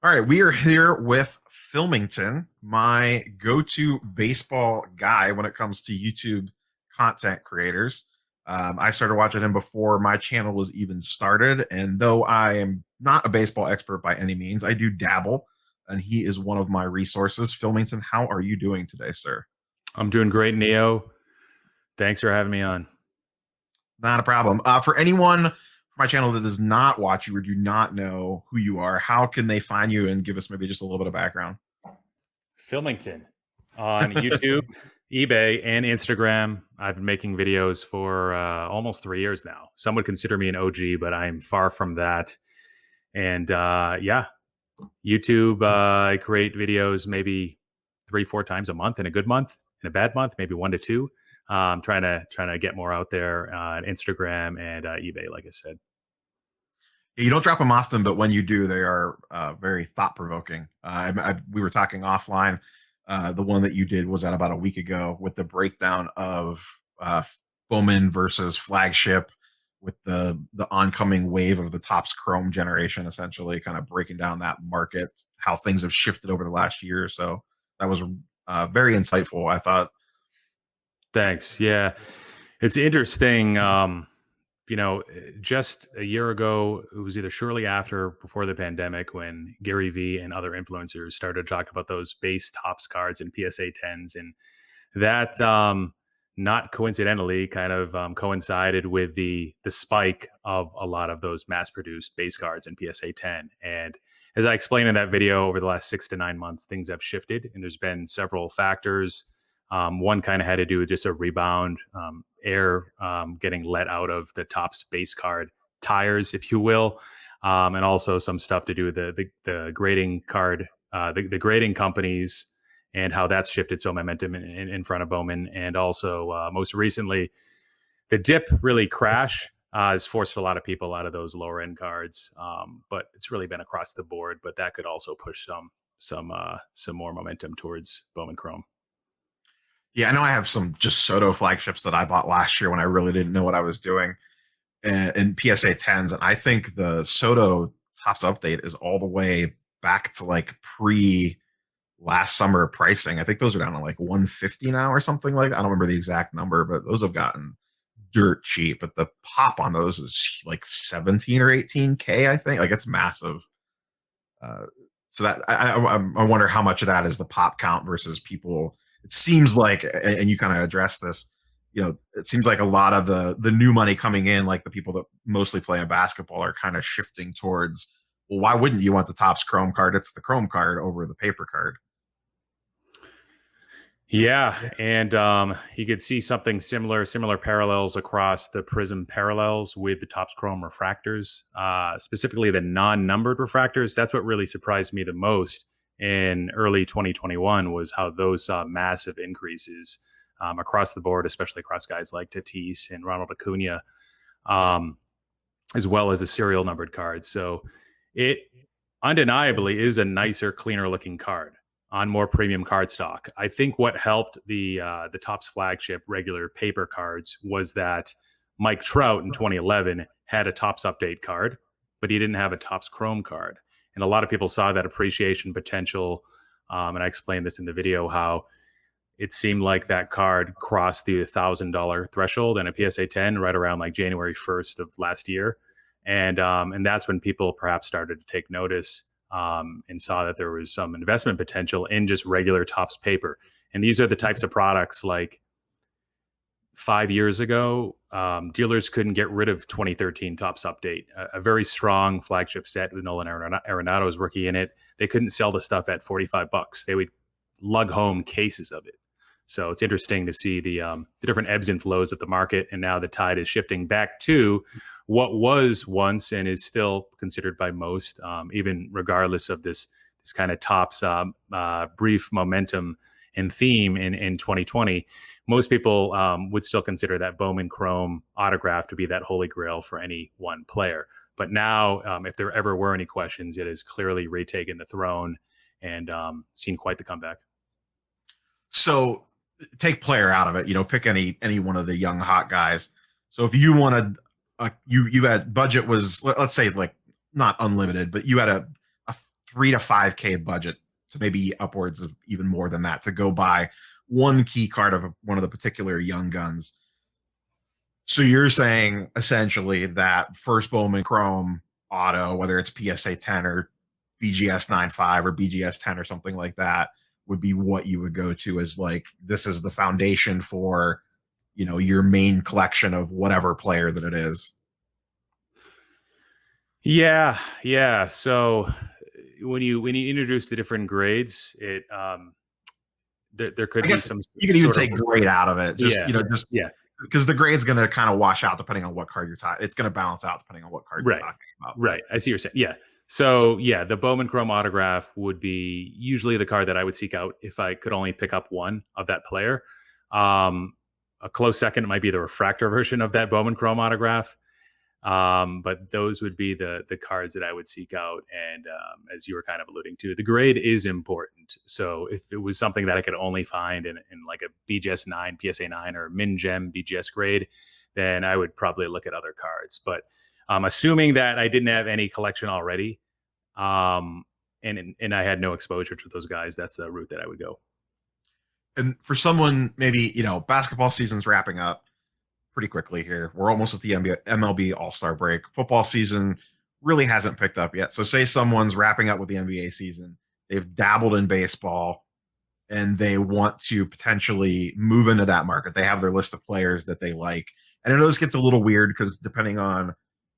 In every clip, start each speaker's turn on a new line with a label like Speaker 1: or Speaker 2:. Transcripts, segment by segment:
Speaker 1: All right, we are here with Filmington, my go-to baseball guy when it comes to YouTube content creators. I started watching him before my channel was even started, and though I am not a baseball expert by any means, I do dabble, and he is one of my resources. Filmington, how are you doing today, sir?
Speaker 2: I'm doing great, Neo. Thanks for having me on.
Speaker 1: Not a problem. For anyone from my channel that does not watch you or do not know who you are, how can they find you and give us maybe just a little bit of background?
Speaker 2: Filmington on YouTube, eBay, and Instagram. I've been making videos for almost 3 years now. Some would consider me an OG, but I'm far from that. And yeah, YouTube, I create videos maybe 3, 4 times a month in a good month. In a bad month, maybe 1 to 2. Trying to get more out there on Instagram and eBay, like I said.
Speaker 1: You don't drop them often, but when you do, they are very thought provoking. We were talking offline. The one that you did was at about a week ago with the breakdown of Bowman versus flagship, with the oncoming wave of the Topps Chrome generation, essentially kind of breaking down that market, how things have shifted over the last year or so. That was very insightful, I thought.
Speaker 2: Thanks. Yeah, it's interesting. Just a year ago, it was either shortly after or before the pandemic when Gary V and other influencers started to talk about those base tops cards and PSA 10s. And that, not coincidentally, kind of coincided with the spike of a lot of those mass produced base cards and PSA 10. And as I explained in that video, over the last 6 to 9 months, things have shifted, and there's been several factors. One kind of had to do with just a rebound, air getting let out of the Topps base card tires, if you will, and also some stuff to do with the grading card, the grading companies, and how that's shifted so momentum in front of Bowman. And also, most recently, the dip really crash has forced a lot of people out of those lower end cards, but it's really been across the board. But that could also push some more momentum towards Bowman Chrome.
Speaker 1: Yeah, I know I have some just Soto flagships that I bought last year when I really didn't know what I was doing in PSA 10s. And I think the Soto Tops update is all the way back to like pre last summer pricing. I think those are down to like 150 now or something like I don't remember the exact number, but those have gotten dirt cheap. But the pop on those is like 17 or 18K, I think. Like it's massive. Uh, so that I wonder how much of that is the pop count versus people. It seems like, and you kind of addressed this, it seems like a lot of the new money coming in, like the people that mostly play in basketball, are kind of shifting towards, well, why wouldn't you want the Topps Chrome card? It's the Chrome card over the paper card.
Speaker 2: Yeah, and you could see something similar parallels across the Prism parallels with the Topps Chrome refractors, specifically the non-numbered refractors. That's what really surprised me the most in early 2021 was how those saw massive increases across the board, especially across guys like Tatis and Ronald Acuna, um, as well as the serial numbered cards. So it undeniably is a nicer, cleaner looking card on more premium card stock. I think what helped the Topps flagship regular paper cards was that Mike Trout in 2011 had a Topps update card, but he didn't have a Topps Chrome card. And a lot of people saw that appreciation potential. And I explained this in the video, how it seemed like that card crossed the $1,000 threshold in a PSA 10 right around like January 1st of last year. And that's when people perhaps started to take notice, and saw that there was some investment potential in just regular Topps paper. And these are the types of products like 5 years ago, dealers couldn't get rid of 2013 Topps Update, a very strong flagship set with Nolan Arenado's rookie in it. They couldn't sell the stuff at $45. They would lug home cases of it. So it's interesting to see the different ebbs and flows of the market, and now the tide is shifting back to what was once and is still considered by most, even regardless of this kind of Topps brief momentum and theme in 2020. Most people would still consider that Bowman Chrome autograph to be that holy grail for any one player. But now, if there ever were any questions, it has clearly retaken the throne and seen quite the comeback.
Speaker 1: So take player out of it, pick any one of the young hot guys. So if you wanted, you had budget was, let's say, like not unlimited, but you had a 3 to 5K budget to maybe upwards of even more than that to go buy one key card of one of the particular young guns. So you're saying essentially that first Bowman Chrome auto, whether it's PSA 10 or BGS 95 or BGS 10 or something like that, would be what you would go to as like, this is the foundation for, your main collection of whatever player that it is.
Speaker 2: Yeah. So when you introduce the different grades, it there could
Speaker 1: I
Speaker 2: be
Speaker 1: guess
Speaker 2: some
Speaker 1: you can even
Speaker 2: sort
Speaker 1: take grade out of it. Just, just
Speaker 2: yeah.
Speaker 1: because the grade's going to kind of wash out depending on what card you're talking. It's going to balance out depending on what card you're
Speaker 2: Right.
Speaker 1: talking about.
Speaker 2: Right. I see what you're saying. Yeah. So yeah, the Bowman Chrome autograph would be usually the card that I would seek out if I could only pick up one of that player. A close second might be the refractor version of that Bowman Chrome autograph. But those would be the cards that I would seek out. And as you were kind of alluding to, the grade is important. So if it was something that I could only find in like a BGS 9, PSA 9, or Min Gem BGS grade, then I would probably look at other cards. But assuming that I didn't have any collection already, and I had no exposure to those guys, that's the route that I would go.
Speaker 1: And for someone, maybe, basketball season's wrapping up pretty quickly here. We're almost at the MLB All-Star break. Football season really hasn't picked up yet. So say someone's wrapping up with the NBA season, they've dabbled in baseball, and they want to potentially move into that market. They have their list of players that they like. And I know this gets a little weird because depending on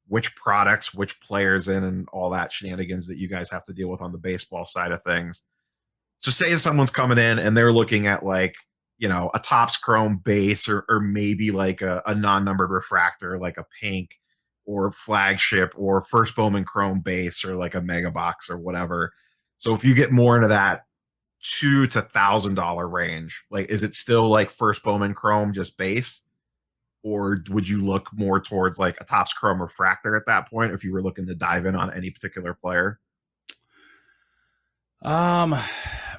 Speaker 1: which products, which players in, and all that shenanigans that you guys have to deal with on the baseball side of things. So say someone's coming in and they're looking at like, a Topps Chrome base or maybe like a non-numbered refractor, like a pink or flagship or first Bowman Chrome base or like a mega box or whatever. So if you get more into that $2,000 to $1,000 range, like, is it still like first Bowman Chrome just base? Or would you look more towards like a Topps Chrome refractor at that point if you were looking to dive in on any particular player?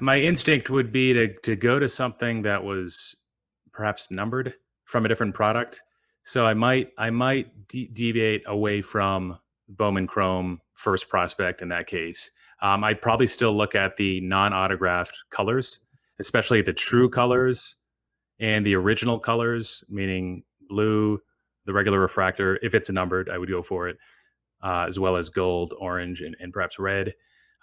Speaker 2: My instinct would be to go to something that was perhaps numbered from a different product. So I might deviate away from Bowman Chrome first prospect in that case. I'd probably still look at the non-autographed colors, especially the true colors and the original colors, meaning blue, the regular refractor. If it's numbered, I would go for it, as well as gold, orange, and perhaps red.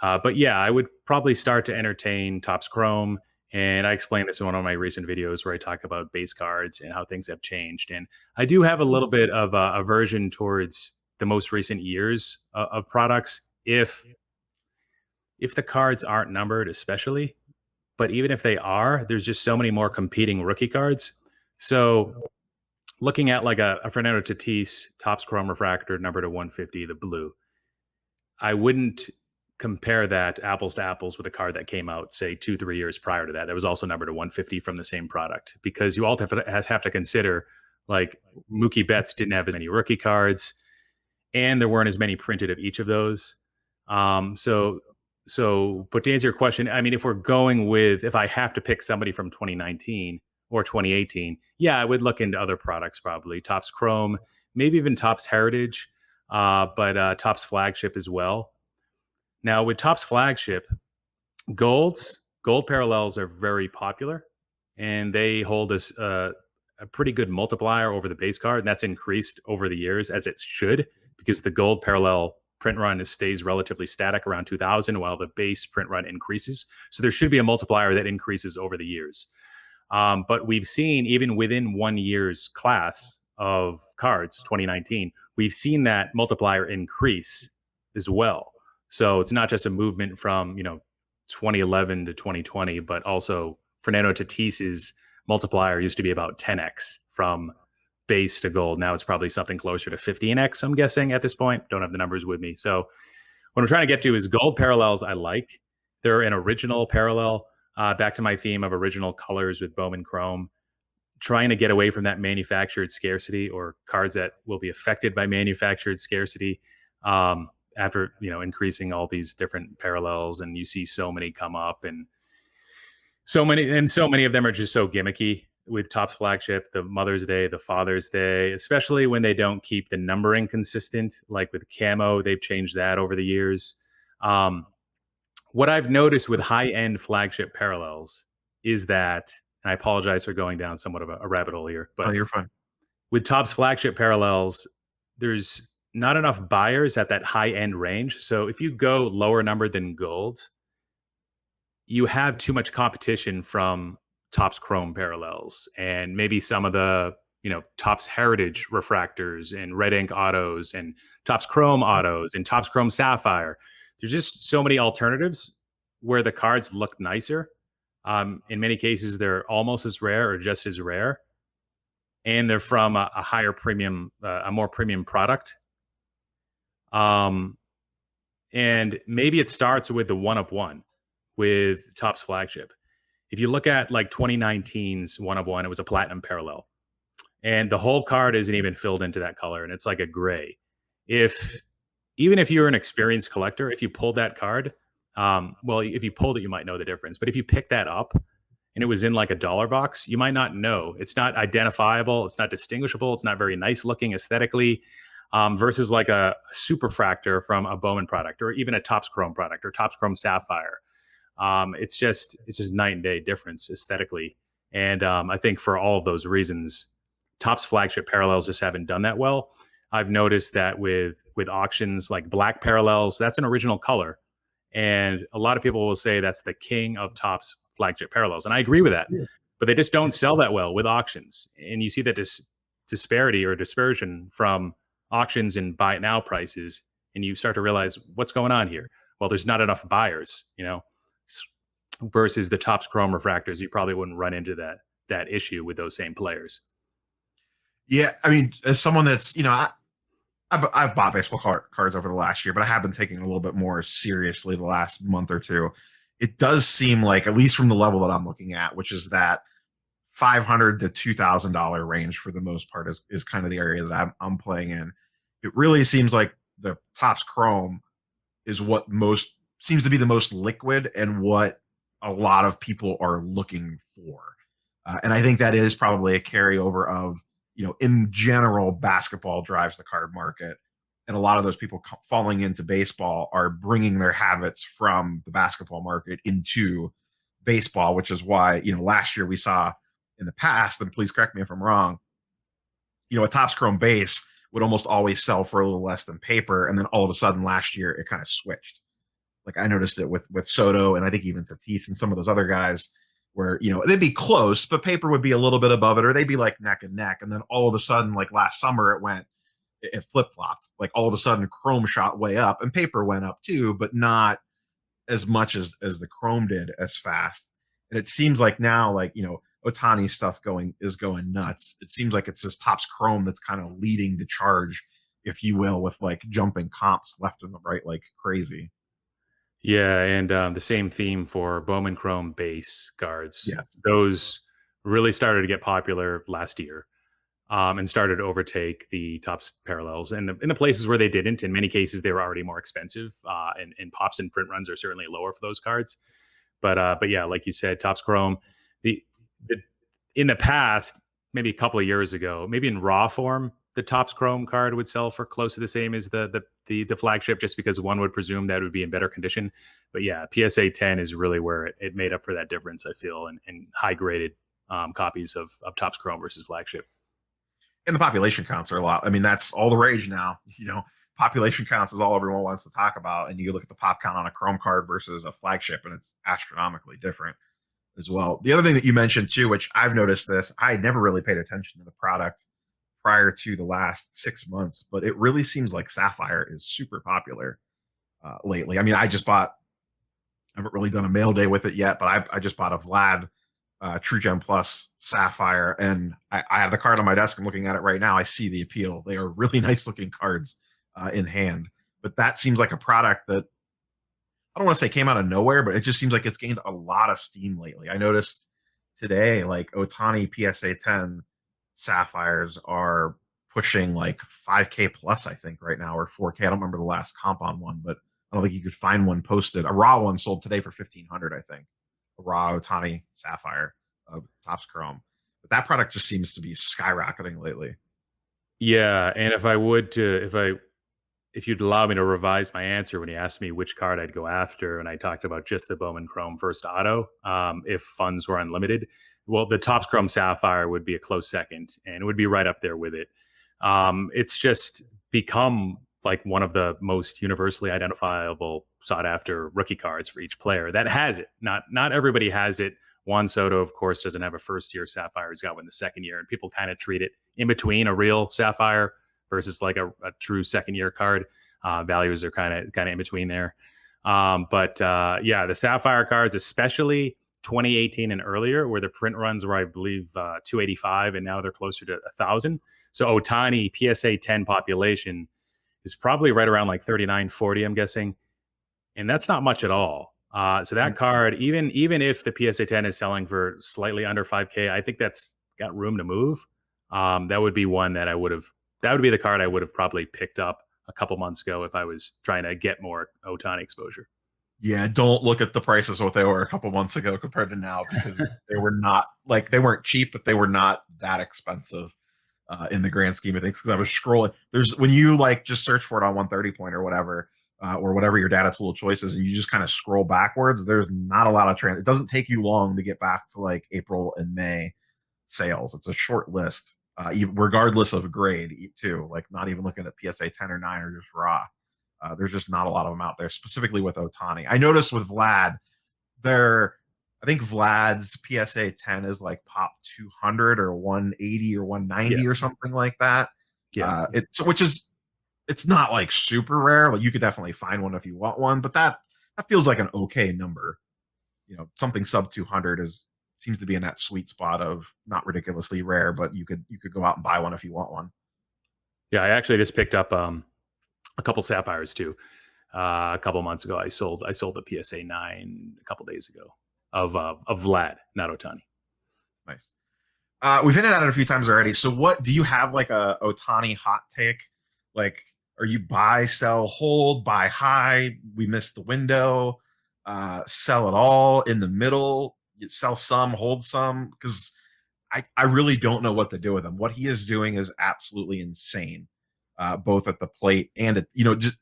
Speaker 2: But yeah, I would probably start to entertain Topps Chrome. And I explained this in one of my recent videos where I talk about base cards and how things have changed. And I do have a little bit of aversion towards the most recent years of products if the cards aren't numbered, especially. But even if they are, there's just so many more competing rookie cards. So looking at like a Fernando Tatis Topps Chrome refractor numbered to 150, the blue, I wouldn't compare that apples to apples with a card that came out, say, 2-3 years prior to that. That was also numbered to 150 from the same product, because you all have to consider, like, Mookie Betts didn't have as many rookie cards, and there weren't as many printed of each of those. But to answer your question, I mean, if I have to pick somebody from 2019 or 2018, yeah, I would look into other products, probably Topps Chrome, maybe even Topps Heritage, but Topps Flagship as well. Now, with Topps Flagship, gold parallels are very popular, and they hold a pretty good multiplier over the base card, and that's increased over the years, as it should, because the gold parallel print run stays relatively static around 2000, while the base print run increases. So there should be a multiplier that increases over the years. But we've seen, even within 1 year's class of cards, 2019, we've seen that multiplier increase as well. So it's not just a movement from 2011 to 2020, but also Fernando Tatis's multiplier used to be about 10x from base to gold. Now it's probably something closer to 15x, I'm guessing, at this point. Don't have the numbers with me. So what I'm trying to get to is gold parallels I like. They're an original parallel, back to my theme of original colors with Bowman Chrome, trying to get away from that manufactured scarcity or cards that will be affected by manufactured scarcity. After increasing all these different parallels, and you see so many come up, and so many of them are just so gimmicky. With Topps Flagship, the Mother's Day, the Father's Day, especially when they don't keep the numbering consistent, like with camo, they've changed that over the years. what I've noticed with high-end flagship parallels is that, and I apologize for going down somewhat of a rabbit hole here,
Speaker 1: Oh,
Speaker 2: but
Speaker 1: you're fine.
Speaker 2: with Topps flagship parallels, there's not enough buyers at that high-end range. So if you go lower number than gold, you have too much competition from Topps Chrome parallels and maybe some of the Topps Heritage refractors and red ink autos and Topps Chrome autos and Topps Chrome Sapphire. There's just so many alternatives where the cards look nicer. In many cases, they're almost as rare or just as rare, and they're from a higher premium, a more premium product. Um, and maybe it starts with the one of one with Topps flagship. If you look at like 2019's one of one, it was a platinum parallel, and the whole card isn't even filled into that color, and it's like a gray. If Even if you're an experienced collector, if you pulled that card, well, if you pulled it, you might know the difference. But if you pick that up and it was in like a dollar box, you might not know. It's not identifiable. It's not distinguishable. It's not very nice looking aesthetically. Versus like a superfractor from a Bowman product, or even a Topps Chrome product, or Topps Chrome Sapphire. It's just night and day difference aesthetically. And I think for all of those reasons, Topps flagship parallels just haven't done that well. I've noticed that with auctions like black parallels, that's an original color, and a lot of people will say that's the king of Topps flagship parallels, and I agree with that.
Speaker 1: Yeah.
Speaker 2: But they just don't sell that well with auctions, and you see that disparity or dispersion from auctions and buy it now prices, and you start to realize what's going on here. Well, there's not enough buyers, versus the Topps Chrome refractors. You probably wouldn't run into that issue with those same players.
Speaker 1: Yeah, I mean, as someone that's I've bought baseball cards over the last year, but I have been taking it a little bit more seriously the last month or two. It does seem like, at least from the level that I'm looking at, which is that $500 to $2,000 range for the most part, is kind of the area that I'm playing in. It really seems like the Topps Chrome is what most seems to be the most liquid and what a lot of people are looking for. And I think that is probably a carryover of, in general, basketball drives the card market. And a lot of those people falling into baseball are bringing their habits from the basketball market into baseball, which is why, last year we saw in the past, and please correct me if I'm wrong, a Topps Chrome base would almost always sell for a little less than paper. And then all of a sudden last year, it kind of switched. Like I noticed it with Soto, and I think even Tatis and some of those other guys, where they'd be close, but paper would be a little bit above it, or they'd be like neck and neck. And then all of a sudden, like last summer, it flip flopped. Like all of a sudden, Chrome shot way up, and paper went up too, but not as much as the Chrome did as fast. And it seems like now, like Ohtani stuff is going nuts. It seems like it's this Topps Chrome that's kind of leading the charge, if you will, with like jumping comps left and right like crazy.
Speaker 2: Yeah, and the same theme for Bowman Chrome base cards.
Speaker 1: Yeah.
Speaker 2: Those really started to get popular last year, and started to overtake the Topps parallels. And in the places where they didn't, in many cases, they were already more expensive. And pops and print runs are certainly lower for those cards. But yeah, like you said, Topps Chrome, the the in the past, maybe a couple of years ago, maybe in raw form, the Topps Chrome card would sell for close to the same as the flagship, just because one would presume that it would be in better condition. But yeah, PSA 10 is really where it made up for that difference, I feel, in high graded copies of Topps Chrome versus flagship.
Speaker 1: And the population counts are a lot. I mean, that's all the rage now. Population counts is all everyone wants to talk about. And you look at the pop count on a Chrome card versus a flagship, and it's astronomically different as well. The other thing that you mentioned too, which I've noticed this, I never really paid attention to the product prior to the last 6 months, but it really seems like Sapphire is super popular lately. I mean, I haven't really done a mail day with it yet, but I just bought a Vlad True Gem Plus Sapphire, and I have the card on my desk. I'm looking at it right now. I see the appeal. They are really nice looking cards in hand, but that seems like a product that I don't want to say came out of nowhere, but it just seems like it's gained a lot of steam lately. I noticed today, like Ohtani PSA 10 Sapphires are pushing like 5K plus, I think, right now, or 4K. I don't remember the last comp on one, but I don't think you could find one posted. A raw one sold today for 1,500, I think. A raw Ohtani Sapphire Topps Chrome. But that product just seems to be skyrocketing lately.
Speaker 2: Yeah, and if I if you'd allow me to revise my answer when you asked me which card I'd go after, and I talked about just the Bowman Chrome first auto, if funds were unlimited, well, the Topps Chrome Sapphire would be a close second, and it would be right up there with it. It's just become like one of the most universally identifiable, sought after rookie cards for each player that has it. Not everybody has it. Juan Soto, of course, doesn't have a first year Sapphire. He's got one the second year, and people kind of treat it in between a real Sapphire versus like a true second year card. Values are kind of in between there. Yeah, the Sapphire cards, especially 2018 and earlier, where the print runs were, I believe, 285, and now they're closer to 1,000. So Ohtani PSA 10 population is probably right around like 39, 40, I'm guessing. And that's not much at all. So that card, even if the PSA 10 is selling for slightly under 5K, I think that's got room to move. That would be one that that would be the card I would have probably picked up a couple months ago if I was trying to get more Ohtani exposure.
Speaker 1: Yeah, don't look at the prices what they were a couple months ago compared to now, because they were not like, they weren't cheap, but they were not that expensive in the grand scheme of things. Because I was scrolling, there's when you like just search for it on 130 point or whatever your data tool of choice is, and you just kind of scroll backwards, there's not a lot of it doesn't take you long to get back to like April and May sales. It's a short list, regardless of grade too. Like not even looking at PSA 10 or 9 or just raw. There's just not a lot of them out there, specifically with Ohtani. I noticed with Vlad, I think Vlad's PSA 10 is like pop 200 or 180 or 190 or something like that.
Speaker 2: Yeah.
Speaker 1: It's not like super rare. Like you could definitely find one if you want one, but that feels like an okay number. Something sub 200 seems to be in that sweet spot of not ridiculously rare, but you could go out and buy one if you want one.
Speaker 2: Yeah, I actually just picked up a couple Sapphires too. A couple months ago, I sold the PSA 9 a couple days ago of Vlad, not Ohtani.
Speaker 1: Nice. We've hinted at it a few times already. So what do you have, like a Ohtani hot take? Like, are you buy, sell, hold, buy high? We missed the window. Sell it all in the middle. You sell some, hold some, because I really don't know what to do with him. What he is doing is absolutely insane, both at the plate and at, just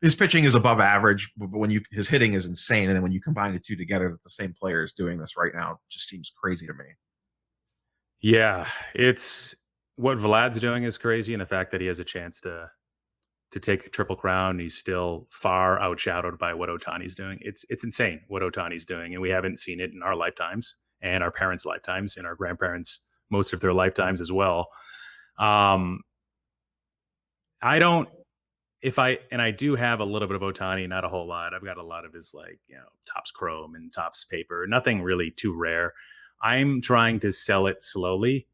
Speaker 1: his pitching is above average, but his hitting is insane, and then when you combine the two together, that the same player is doing this right now, just seems crazy to me.
Speaker 2: Yeah, it's what Vlad's doing is crazy, and the fact that he has a chance to take a triple crown, he's still far outshadowed by what Ohtani's doing. It's insane what Ohtani's doing, and we haven't seen it in our lifetimes and our parents' lifetimes and our grandparents' most of their lifetimes as well. I do have a little bit of Ohtani, not a whole lot. I've got a lot of his Topps Chrome and Topps paper, nothing really too rare. I'm trying to sell it slowly.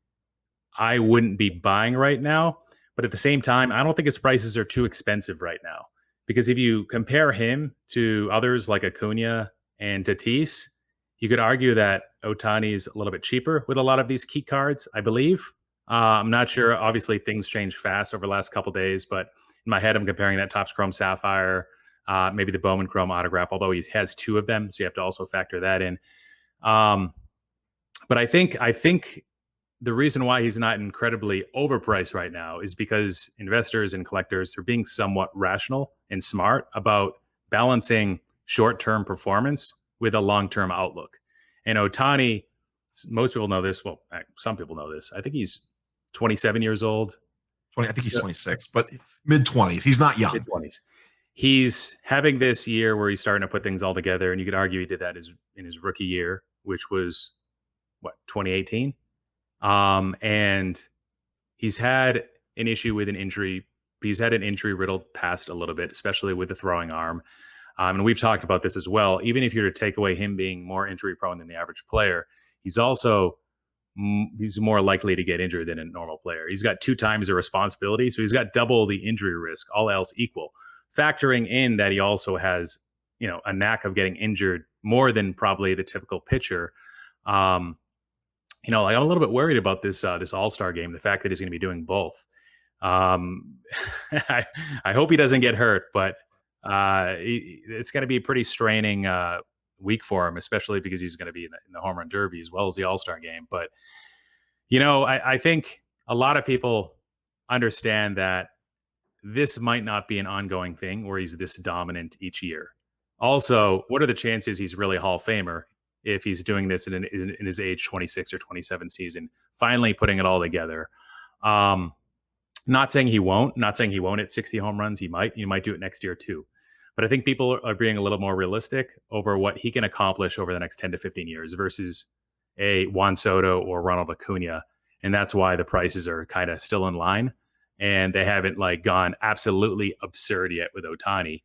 Speaker 2: I wouldn't be buying right now, but at the same time, I don't think his prices are too expensive right now, because if you compare him to others like Acuna and Tatis, you could argue that Ohtani is a little bit cheaper with a lot of these key cards, I believe. I'm not sure. Obviously, things change fast over the last couple of days, but in my head, I'm comparing that Topps Chrome Sapphire, maybe the Bowman Chrome autograph, although he has 2 of them, so you have to also factor that in. But I think the reason why he's not incredibly overpriced right now is because investors and collectors are being somewhat rational and smart about balancing short-term performance with a long-term outlook. And Ohtani, most people know this. Well, some people know this. I think he's 27 years old.
Speaker 1: I think he's 26, but mid-20s. He's not young.
Speaker 2: Mid-20s. He's having this year where he's starting to put things all together, and you could argue he did that in his rookie year, which was, 2018? And he's had an issue with an injury. He's had an injury-riddled past a little bit, especially with the throwing arm. And we've talked about this as well. Even if you're to take away him being more injury-prone than the average player, he's more likely to get injured than a normal player. He's got 2 times the responsibility, so he's got double the injury risk, all else equal. Factoring in that he also has, a knack of getting injured more than probably the typical pitcher. I'm a little bit worried about this All-Star game, the fact that he's going to be doing both. I hope he doesn't get hurt, but it's going to be a pretty straining week for him, especially because he's going to be in the home run derby as well as the All-Star game. But, I think a lot of people understand that this might not be an ongoing thing where he's this dominant each year. Also, what are the chances he's really a Hall of Famer if he's doing this in his age 26 or 27 season, finally putting it all together? Not saying he won't. Not saying he won't hit 60 home runs. He might. He might do it next year too. But I think people are being a little more realistic over what he can accomplish over the next 10 to 15 years versus a Juan Soto or Ronald Acuna. And that's why the prices are kind of still in line. And they haven't like gone absolutely absurd yet with Ohtani.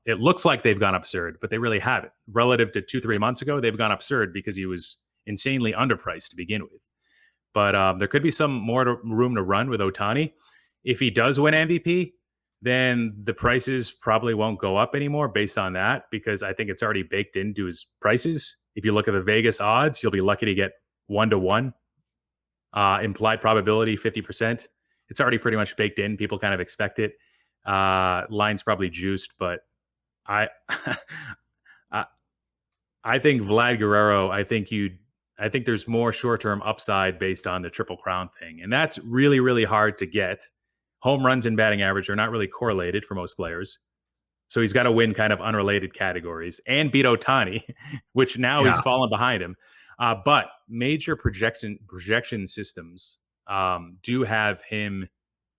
Speaker 2: It looks like they've gone absurd, but they really haven't. Relative to 2-3 months ago, they've gone absurd because he was insanely underpriced to begin with. But there could be some more room to run with Ohtani. If he does win MVP, then the prices probably won't go up anymore based on that, because I think it's already baked into his prices. If you look at the Vegas odds, you'll be lucky to get 1-to-1. Implied probability 50%. It's already pretty much baked in. People kind of expect it. Line's probably juiced, but I I think Vlad Guerrero, I think there's more short-term upside based on the Triple Crown thing. And that's really, really hard to get. Home runs and batting average are not really correlated for most players. So he's got to win kind of unrelated categories and beat Ohtani, which now he's fallen behind him. But major projection systems do have him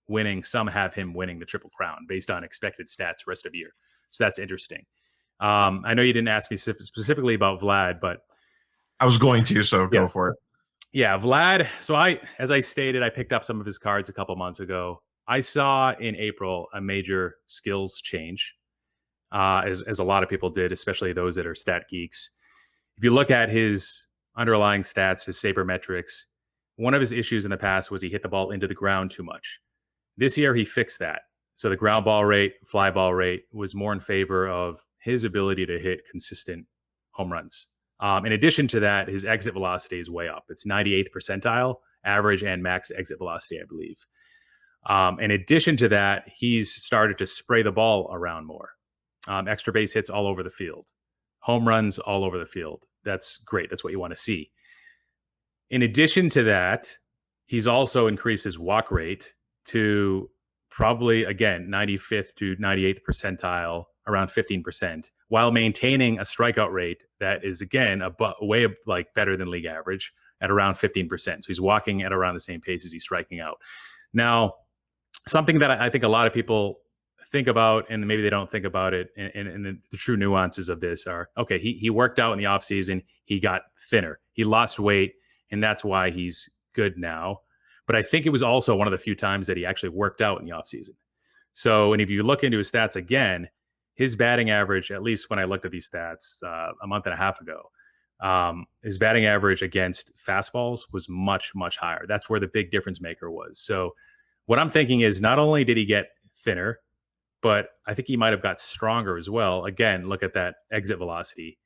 Speaker 2: winning. Some have him winning the Triple Crown based on expected stats rest of year. So that's interesting. I know you didn't ask me specifically about Vlad, but
Speaker 1: I was going to, so go for it.
Speaker 2: Yeah, Vlad. So as I stated, I picked up some of his cards a couple months ago. I saw in April a major skills change, as a lot of people did, especially those that are stat geeks. If you look at his underlying stats, his sabermetrics, one of his issues in the past was he hit the ball into the ground too much. This year, he fixed that. So the ground ball rate, fly ball rate was more in favor of his ability to hit consistent home runs. In addition to that, his exit velocity is way up. It's 98th percentile, average and max exit velocity, I believe. In addition to that, he's started to spray the ball around more. Extra base hits all over the field. Home runs all over the field. That's great. That's what you want to see. In addition to that, he's also increased his walk rate to probably, again, 95th to 98th percentile, around 15%, while maintaining a strikeout rate that is, again, way like better than league average at around 15%. So he's walking at around the same pace as he's striking out. Now, something that I think a lot of people think about, and maybe they don't think about it, and the true nuances of this are, okay, he worked out in the offseason, he got thinner, he lost weight, and that's why he's good now. But I think it was also one of the few times that he actually worked out in the offseason. So, and if you look into his stats again, his batting average, at least when I looked at these stats a month and a half ago, his batting average against fastballs was much, much higher. That's where the big difference maker was. So what I'm thinking is not only did he get thinner, but I think he might have got stronger as well. Again, look at that exit velocity.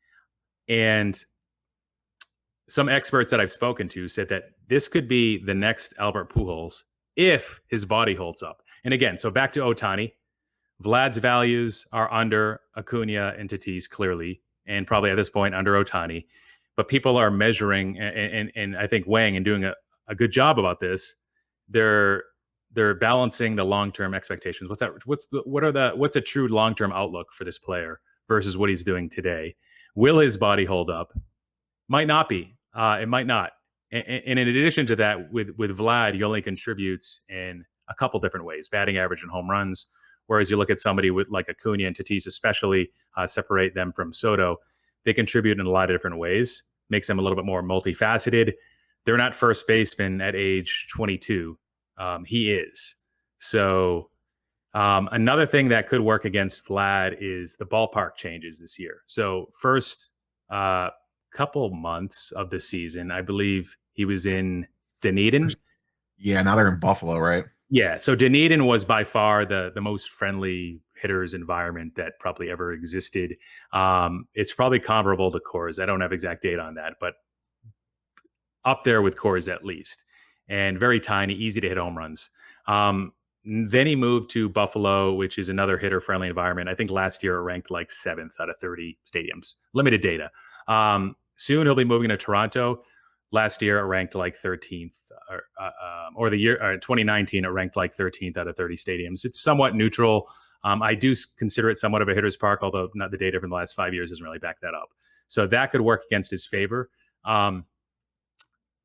Speaker 2: And some experts that I've spoken to said that this could be the next Albert Pujols if his body holds up. And again, so back to Ohtani, Vlad's values are under Acuna and Tatis clearly, and probably at this point under Ohtani. But people are measuring and I think weighing and doing a good job about this. They're balancing the long-term expectations. What's a true long-term outlook for this player versus what he's doing today? Will his body hold up? Might not be. It might not. And in addition to that, with Vlad, he only contributes in a couple different ways: batting average and home runs. Whereas you look at somebody with like Acuna and Tatis, especially separate them from Soto, they contribute in a lot of different ways. Makes them a little bit more multifaceted. They're not first baseman at age 22. He is. So another thing that could work against Vlad is the ballpark changes this year. So first couple months of the season, I believe he was in Dunedin.
Speaker 1: Yeah, now they're in Buffalo, right?
Speaker 2: Yeah, so Dunedin was by far the most friendly hitters environment that probably ever existed. It's probably comparable to Coors. I don't have exact data on that, but up there with Coors at least. And very tiny, easy to hit home runs. Then he moved to Buffalo, which is another hitter-friendly environment. I think last year it ranked like 7th out of 30 stadiums. Limited data. Soon he'll be moving to Toronto. Last year, it ranked like 13th, or the year 2019, it ranked like 13th out of 30 stadiums. It's somewhat neutral. I do consider it somewhat of a hitter's park, although not the data from the last 5 years doesn't really back that up. So that could work against his favor. And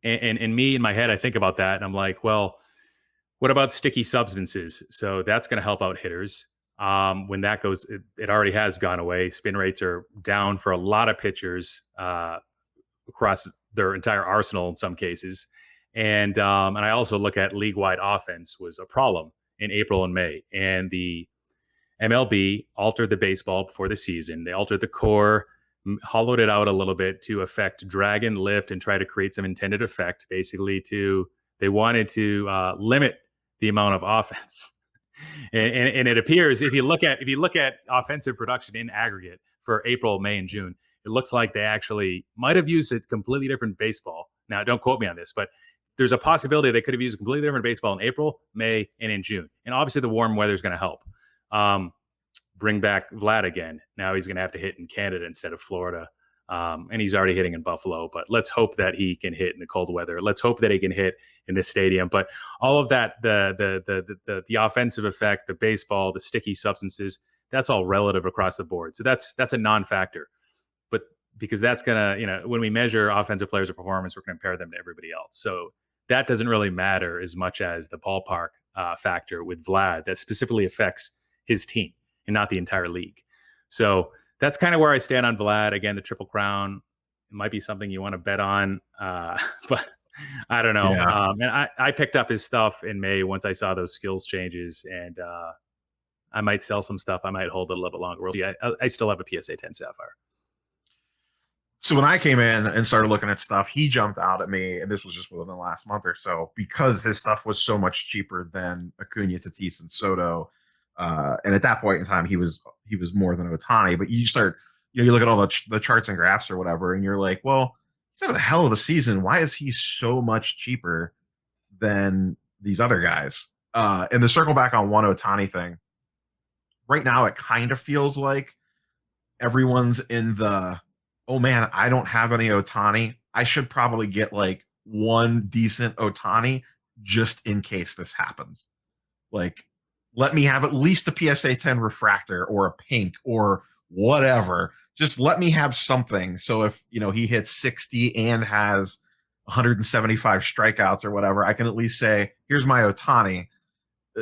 Speaker 2: me in my head, I think about that, and I'm like, well, what about sticky substances? So that's going to help out hitters. When that goes, it already has gone away. Spin rates are down for a lot of pitchers across their entire arsenal in some cases. And I also look at league-wide offense was a problem in April and May. And the MLB altered the baseball before the season. They altered the core, hollowed it out a little bit to affect drag and lift and try to create some intended effect. Basically, they wanted to limit the amount of offense. And it appears if you look at offensive production in aggregate for April, May, and June, it looks like they actually might have used a completely different baseball. Now, don't quote me on this, but there's a possibility they could have used a completely different baseball in April, May, and in June. And obviously, the warm weather is going to help. Bring back Vlad again. Now he's going to have to hit in Canada instead of Florida. And he's already hitting in Buffalo, but let's hope that he can hit in the cold weather. Let's hope that he can hit in this stadium. But all of that, the offensive effect, the baseball, the sticky substances, that's all relative across the board. So that's a non-factor. But because that's gonna, when we measure offensive players' performance, we're gonna compare them to everybody else. So that doesn't really matter as much as the ballpark factor with Vlad that specifically affects his team and not the entire league. So that's kind of where I stand on Vlad. Again, the Triple Crown, it might be something you want to bet on, but I don't know.
Speaker 1: Yeah.
Speaker 2: And I picked up his stuff in May once I saw those skills changes, and I might sell some stuff. I might hold it a little bit longer. Yeah, I still have a PSA 10 Sapphire.
Speaker 1: So when I came in and started looking at stuff, he jumped out at me, and this was just within the last month or so, because his stuff was so much cheaper than Acuna, Tatis, and Soto. And at that point in time, he was more than Ohtani. But you start, you look at all the charts and graphs or whatever, and you're like, well, he's having a hell of a season. Why is he so much cheaper than these other guys? And the circle back on one Ohtani thing, right now it kind of feels like everyone's in the, oh man, I don't have any Ohtani. I should probably get like one decent Ohtani just in case this happens. Like, let me have at least a PSA 10 refractor or a pink or whatever. Just let me have something. So if, he hits 60 and has 175 strikeouts or whatever, I can at least say, here's my Ohtani.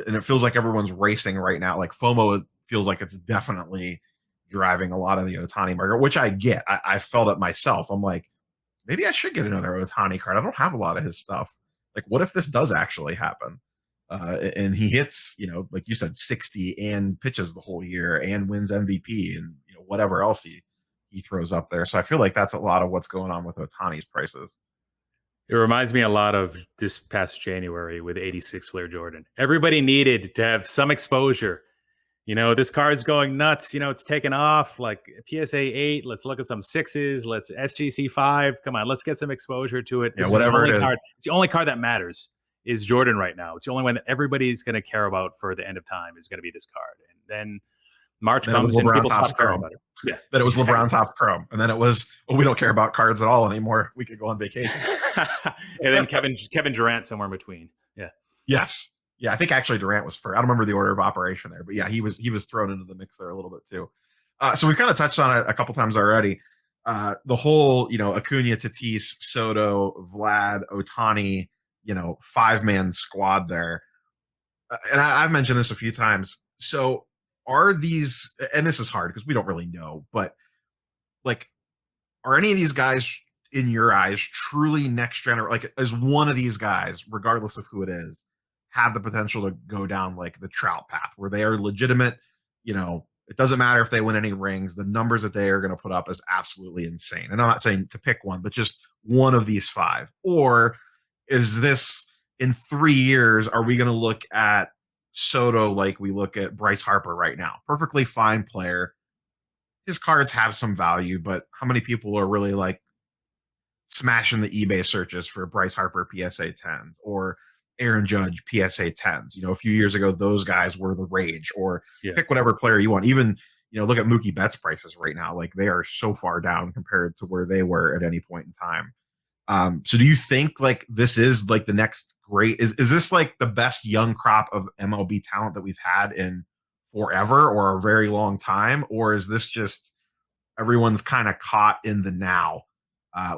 Speaker 1: And it feels like everyone's racing right now. Like FOMO feels like it's definitely driving a lot of the Ohtani market, which I get. I felt it myself. I'm like, maybe I should get another Ohtani card. I don't have a lot of his stuff. Like, what if this does actually happen? And he hits, like you said, 60 and pitches the whole year and wins MVP and whatever else he throws up there. So I feel like that's a lot of what's going on with Ohtani's prices.
Speaker 2: It reminds me a lot of this past January with 86 Flair Jordan. Everybody needed to have some exposure. This card's going nuts. It's taken off like PSA 8. Let's look at some 6s. Let's SGC 5. Come on, let's get some exposure to it.
Speaker 1: Yeah, whatever it is.
Speaker 2: It's the only card that matters is Jordan right now. It's the only one that everybody's going to care about for the end of time is going to be this card. And then March comes and people stop caring about it.
Speaker 1: Yeah. Then it was LeBron top Chrome. And then it was, we don't care about cards at all anymore. We could go on vacation.
Speaker 2: And then Kevin Durant somewhere in between. Yeah.
Speaker 1: Yes. Yeah, I think actually Durant was first. I don't remember the order of operation there, but yeah, he was thrown into the mix there a little bit too. So we've kind of touched on it a couple times already. The whole, Acuna, Tatis, Soto, Vlad, Ohtani, 5-man squad there. And I've mentioned this a few times. So are these, and this is hard because we don't really know, but like, are any of these guys in your eyes truly next generation? Like, is one of these guys, regardless of who it is, have the potential to go down like the Trout path where they are legitimate? It doesn't matter if they win any rings. The numbers that they are going to put up is absolutely insane. And I'm not saying to pick one, but just one of these 5. Or is this, in 3 years, are we going to look at Soto like we look at Bryce Harper right now? Perfectly fine player. His cards have some value, but how many people are really like smashing the eBay searches for Bryce Harper PSA 10s or Aaron Judge PSA 10s? A few years ago, those guys were the rage. Or pick whatever player you want. Even, look at Mookie Betts prices right now. Like, they are so far down compared to where they were at any point in time. So do you think like this is like the next great, is this like the best young crop of MLB talent that we've had in forever or a very long time? Or is this just everyone's kind of caught in the now,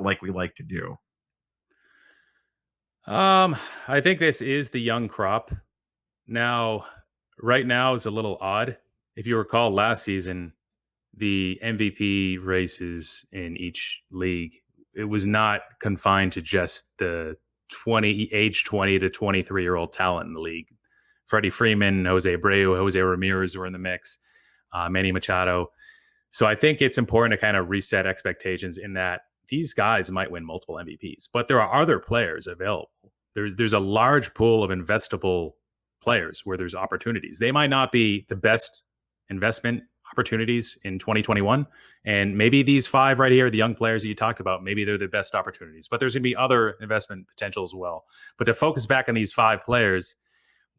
Speaker 1: like we like to do?
Speaker 2: I think this is the young crop. Now, right now is a little odd. If you recall last season, the MVP races in each league, it was not confined to just the age 20 to 23-year-old talent in the league. Freddie Freeman, Jose Abreu, Jose Ramirez were in the mix, Manny Machado. So I think it's important to kind of reset expectations in that these guys might win multiple MVPs, but there are other players available. There's a large pool of investable players where there's opportunities. They might not be the best investment opportunities in 2021. And maybe these five right here, the young players that you talked about, maybe they're the best opportunities, but there's going to be other investment potential as well. But to focus back on these five players,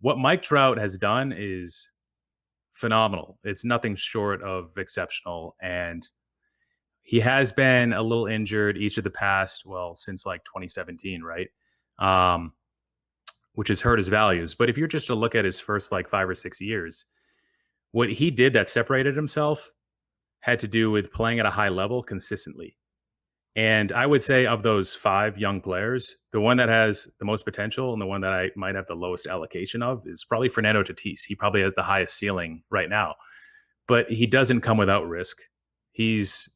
Speaker 2: what Mike Trout has done is phenomenal. It's nothing short of exceptional. And he has been a little injured each of the past, well, since like 2017, right? Which has hurt his values. But if you're just to look at his first like 5 or 6 years, what he did that separated himself had to do with playing at a high level consistently. And I would say of those five young players, the one that has the most potential and the one that I might have the lowest allocation of is probably Fernando Tatis. He probably has the highest ceiling right now, but he doesn't come without risk. He's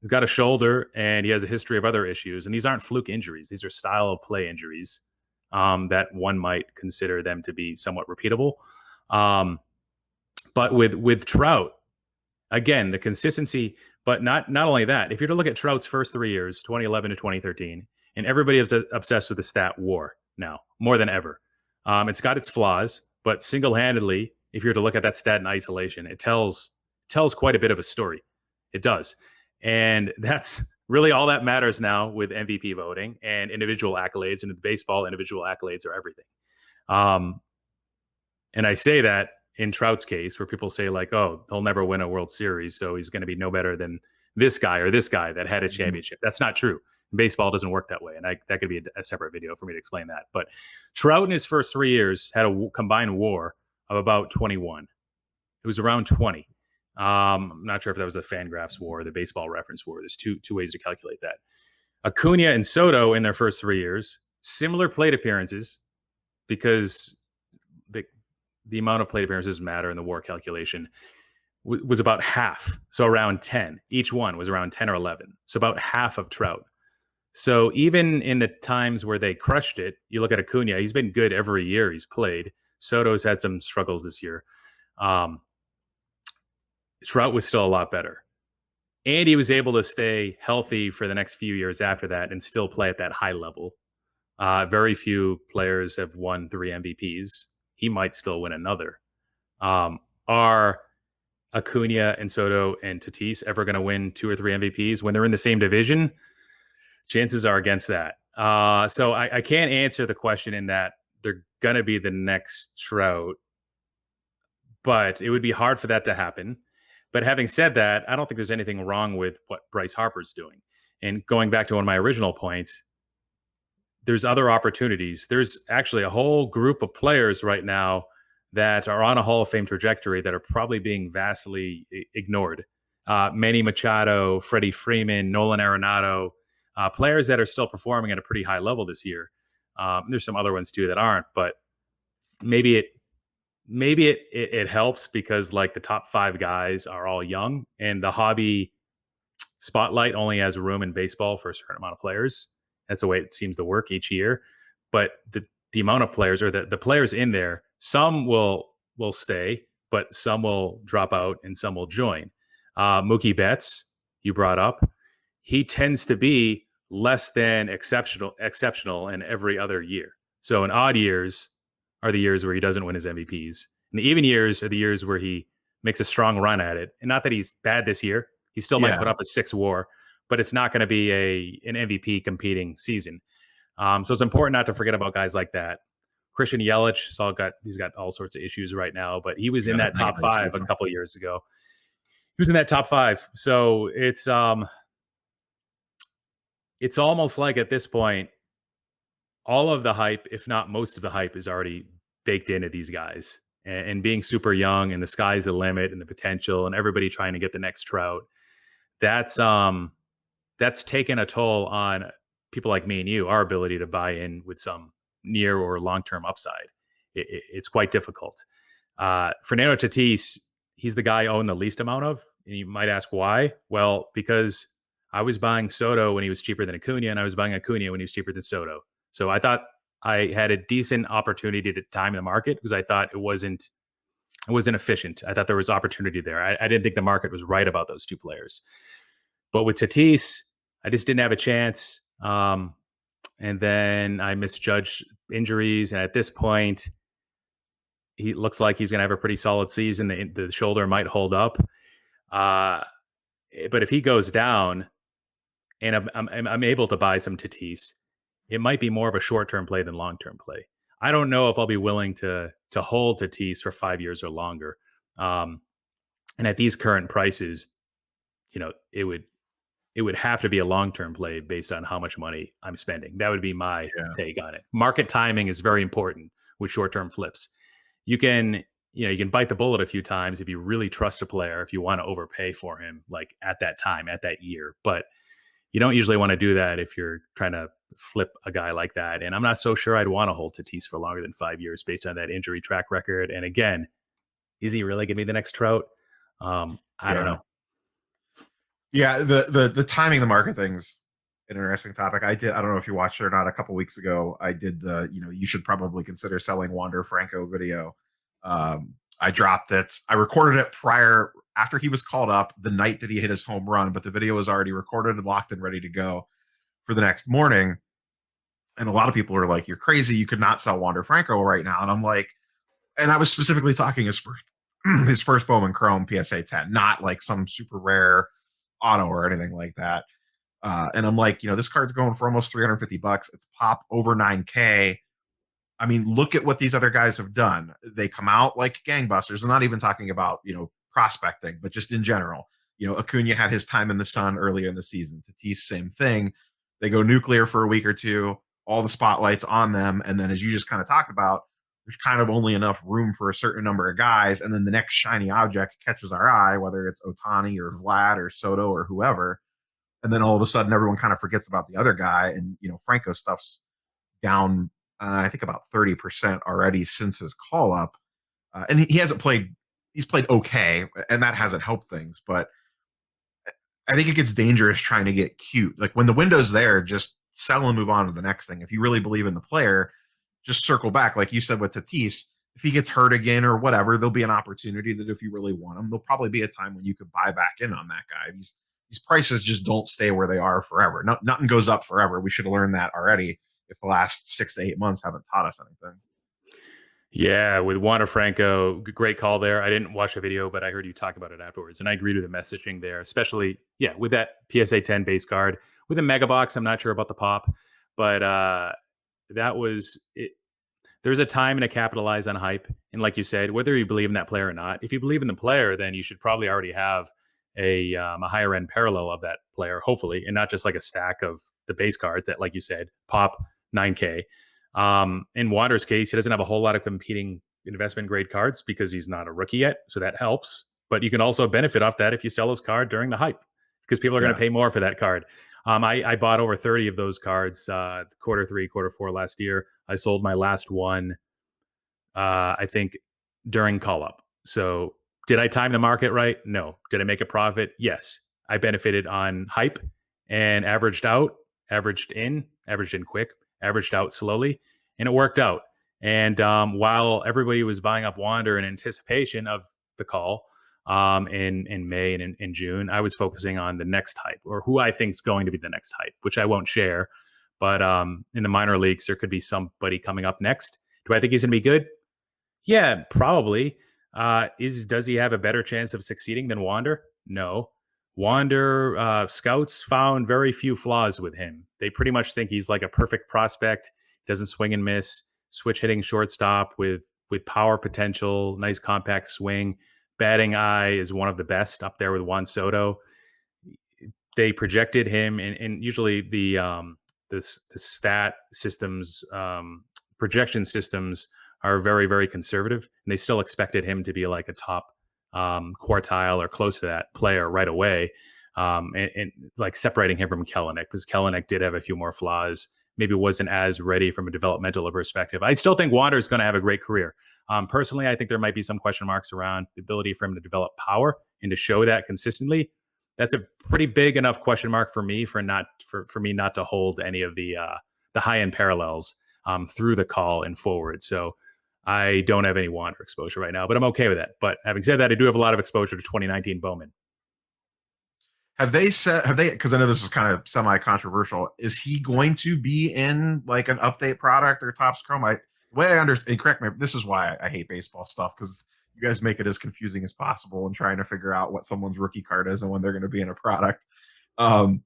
Speaker 2: got a shoulder and he has a history of other issues. And these aren't fluke injuries. These are style of play injuries that one might consider them to be somewhat repeatable. But with Trout, again, the consistency, but not only that. If you're to look at Trout's first 3 years, 2011 to 2013, and everybody is obsessed with the stat WAR now more than ever. It's got its flaws, but single-handedly, if you're to look at that stat in isolation, it tells quite a bit of a story. It does, and that's really all that matters now with MVP voting and individual accolades. And with baseball, individual accolades are everything. And I say that in Trout's case, where people say like, oh, he'll never win a World Series, so he's going to be no better than this guy or this guy that had a championship. That's not true. Baseball doesn't work that way. And that could be a separate video for me to explain that. But Trout in his first 3 years had a combined WAR of about 21. It was around 20. I'm not sure if that was the Fangraphs WAR or the Baseball Reference WAR. There's two ways to calculate that. Acuna and Soto in their first 3 years, similar plate appearances, because the amount of plate appearances matter in the WAR calculation, was about half. So around 10. Each one was around 10 or 11. So about half of Trout. So even in the times where they crushed it, you look at Acuna, he's been good every year he's played. Soto's had some struggles this year. Trout was still a lot better. And he was able to stay healthy for the next few years after that and still play at that high level. Very few players have won 3 MVPs. He might still win another. Are Acuna and Soto and Tatis ever going to win 2 or 3 MVPs when they're in the same division? Chances are against that. So I can't answer the question in that they're going to be the next Trout, but it would be hard for that to happen. But having said that, I don't think there's anything wrong with what Bryce Harper's doing. And going back to one of my original points, there's other opportunities. There's actually a whole group of players right now that are on a Hall of Fame trajectory that are probably being vastly ignored. Manny Machado, Freddie Freeman, Nolan Arenado, players that are still performing at a pretty high level this year. There's some other ones too that aren't, but maybe it helps because like the top 5 guys are all young and the hobby spotlight only has room in baseball for a certain amount of players. That's the way it seems to work each year. But the amount of players or the players in there, some will stay, but some will drop out and some will join. Mookie Betts, you brought up, he tends to be less than exceptional in every other year. So in odd years are the years where he doesn't win his MVPs. And the even years are the years where he makes a strong run at it. And not that he's bad this year. He still might put up a 6 WAR, but it's not going to be an MVP competing season. So it's important not to forget about guys like that. Christian Yelich, he's got all sorts of issues right now, but he was in that top 5 a couple of years ago. He was in that top 5. So it's almost like at this point, all of the hype, if not most of the hype, is already baked into these guys. And being super young, and the sky's the limit, and the potential, and everybody trying to get the next Trout. That's taken a toll on people like me and you, our ability to buy in with some near or long term upside. It's quite difficult. Fernando Tatis, he's the guy I own the least amount of. And you might ask why? Well, because I was buying Soto when he was cheaper than Acuna, and I was buying Acuna when he was cheaper than Soto. So I thought I had a decent opportunity to time the market because I thought it wasn't efficient. I thought there was opportunity there. I didn't think the market was right about those two players. But with Tatis, I just didn't have a chance. And then I misjudged injuries. And at this point, he looks like he's going to have a pretty solid season. The shoulder might hold up. But if he goes down and I'm able to buy some Tatis, it might be more of a short-term play than long-term play. I don't know if I'll be willing to hold Tatis for 5 years or longer. And at these current prices, it would have to be a long-term play based on how much money I'm spending. That would be my take on it. Market timing is very important with short-term flips. You can bite the bullet a few times if you really trust a player, if you want to overpay for him, like at that time, at that year. But you don't usually want to do that if you're trying to flip a guy like that. And I'm not so sure I'd want to hold Tatis for longer than 5 years based on that injury track record. And again, is he really going to be the next Trout? I don't know.
Speaker 1: Yeah, the timing the market thing's an interesting topic. I don't know if you watched it or not. A couple weeks ago, I did you should probably consider selling Wander Franco video. I dropped it. I recorded it after he was called up the night that he hit his home run, but the video was already recorded and locked and ready to go for the next morning. And a lot of people were like, "You're crazy. You could not sell Wander Franco right now." And I'm like, and I was specifically talking his first Bowman Chrome PSA 10, not like some super rare auto or anything like that. And I'm like, this card's going for almost $350. It's pop over 9K. I mean, look at what these other guys have done. They come out like gangbusters. I'm not even talking about, prospecting, but just in general. Acuna had his time in the sun earlier in the season. Tatis, same thing. They go nuclear for a week or two, all the spotlights on them. And then as you just kind of talked about, there's kind of only enough room for a certain number of guys. And then the next shiny object catches our eye, whether it's Ohtani or Vlad or Soto or whoever. And then all of a sudden, everyone kind of forgets about the other guy. And, Franco stuff's down, I think about 30% already since his call up. And he hasn't played, he's played okay, and that hasn't helped things. But I think it gets dangerous trying to get cute. Like when the window's there, just sell and move on to the next thing. If you really believe in the player, just circle back. Like you said with Tatis, if he gets hurt again or whatever, there'll be an opportunity that if you really want him, there'll probably be a time when you could buy back in on that guy. These prices just don't stay where they are forever. Nothing goes up forever. We should have learned that already if the last 6 to 8 months haven't taught us anything.
Speaker 2: Yeah, with Wander Franco, great call there. I didn't watch the video, but I heard you talk about it afterwards, and I agreed with the messaging there, especially, with that PSA 10 base card. With a mega box, I'm not sure about the pop, but that was it. There's a time to capitalize on hype. And like you said, whether you believe in that player or not, if you believe in the player, then you should probably already have a higher end parallel of that player, hopefully, and not just like a stack of the base cards that, like you said, pop 9K. In Wander's case, he doesn't have a whole lot of competing investment grade cards because he's not a rookie yet. So that helps. But you can also benefit off that if you sell his card during the hype because people are going to pay more for that card. I bought over 30 of those cards quarter 3, quarter 4 last year. I sold my last one, I think, during call up. So did I time the market right? No. Did I make a profit? Yes. I benefited on hype and averaged in quick, averaged out slowly, and it worked out. And while everybody was buying up Wander in anticipation of the call in May and in June, I was focusing on the next hype or who I think is going to be the next hype, which I won't share. But in the minor leagues, there could be somebody coming up next. Do I think he's going to be good? Yeah, probably. Does he have a better chance of succeeding than Wander? No. Wander, scouts found very few flaws with him. They pretty much think he's like a perfect prospect. Doesn't swing and miss, switch hitting shortstop with power potential, nice compact swing. Batting eye is one of the best up there with Juan Soto. They projected him, and usually the the stat systems, projection systems are very, very conservative, and they still expected him to be like a top quartile or close to that player right away. And like separating him from Kelenic, because Kelenic did have a few more flaws, maybe wasn't as ready from a developmental perspective. I still think Wander is going to have a great career. Personally, I think there might be some question marks around the ability for him to develop power and to show that consistently. That's a pretty big enough question mark for me for me not to hold any of the high end parallels through the call and forward. So I don't have any Wander exposure right now, but I'm okay with that. But having said that, I do have a lot of exposure to 2019 Bowman.
Speaker 1: Have they, because I know this is kind of semi-controversial, is he going to be in like an update product or Topps Chrome? The way I understand, correct me, this is why I hate baseball stuff, because you guys make it as confusing as possible and trying to figure out what someone's rookie card is and when they're going to be in a product. The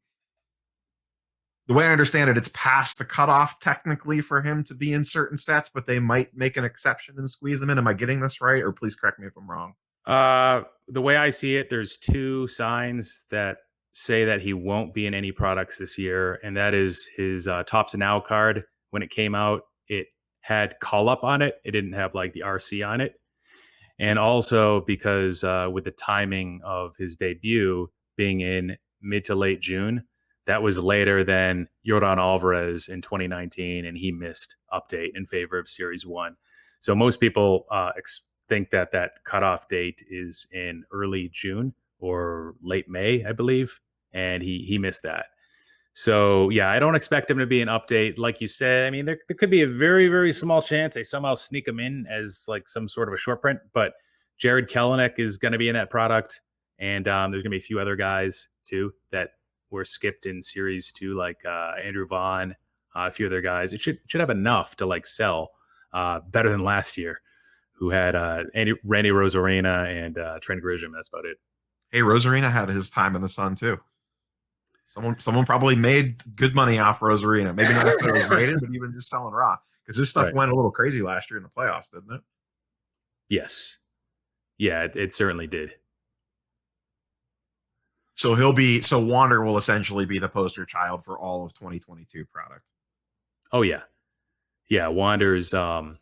Speaker 1: way I understand it, it's past the cutoff technically for him to be in certain sets, but they might make an exception and squeeze him in. Am I getting this right? Or please correct me if I'm wrong.
Speaker 2: The way I see it, there's two signs that say that he won't be in any products this year, and that is his Topps Now card. When it came out, it had call up on it. It didn't have like the RC on it. And also because with the timing of his debut being in mid to late June, that was later than Yordan Alvarez in 2019, and he missed update in favor of Series 1. So most people think that cutoff date is in early June or late May, I believe, and he missed that. So, yeah, I don't expect him to be an update. Like you said, I mean, there could be a very, very small chance they somehow sneak him in as like some sort of a short print, but Jared Kelenic is going to be in that product, and there's going to be a few other guys, too, that were skipped in Series 2, like Andrew Vaughn, a few other guys. It should have enough to like sell better than last year, who had Randy Rosarena and Trent Grisham. That's about it.
Speaker 1: Hey, Rosarena had his time in the sun too. Someone probably made good money off Rosarena. Maybe not necessarily graded, but even just selling raw, because this stuff went a little crazy last year in the playoffs, didn't it?
Speaker 2: Yes. Yeah, it certainly did.
Speaker 1: So Wander will essentially be the poster child for all of 2022 product.
Speaker 2: Oh yeah. Yeah, Wander's I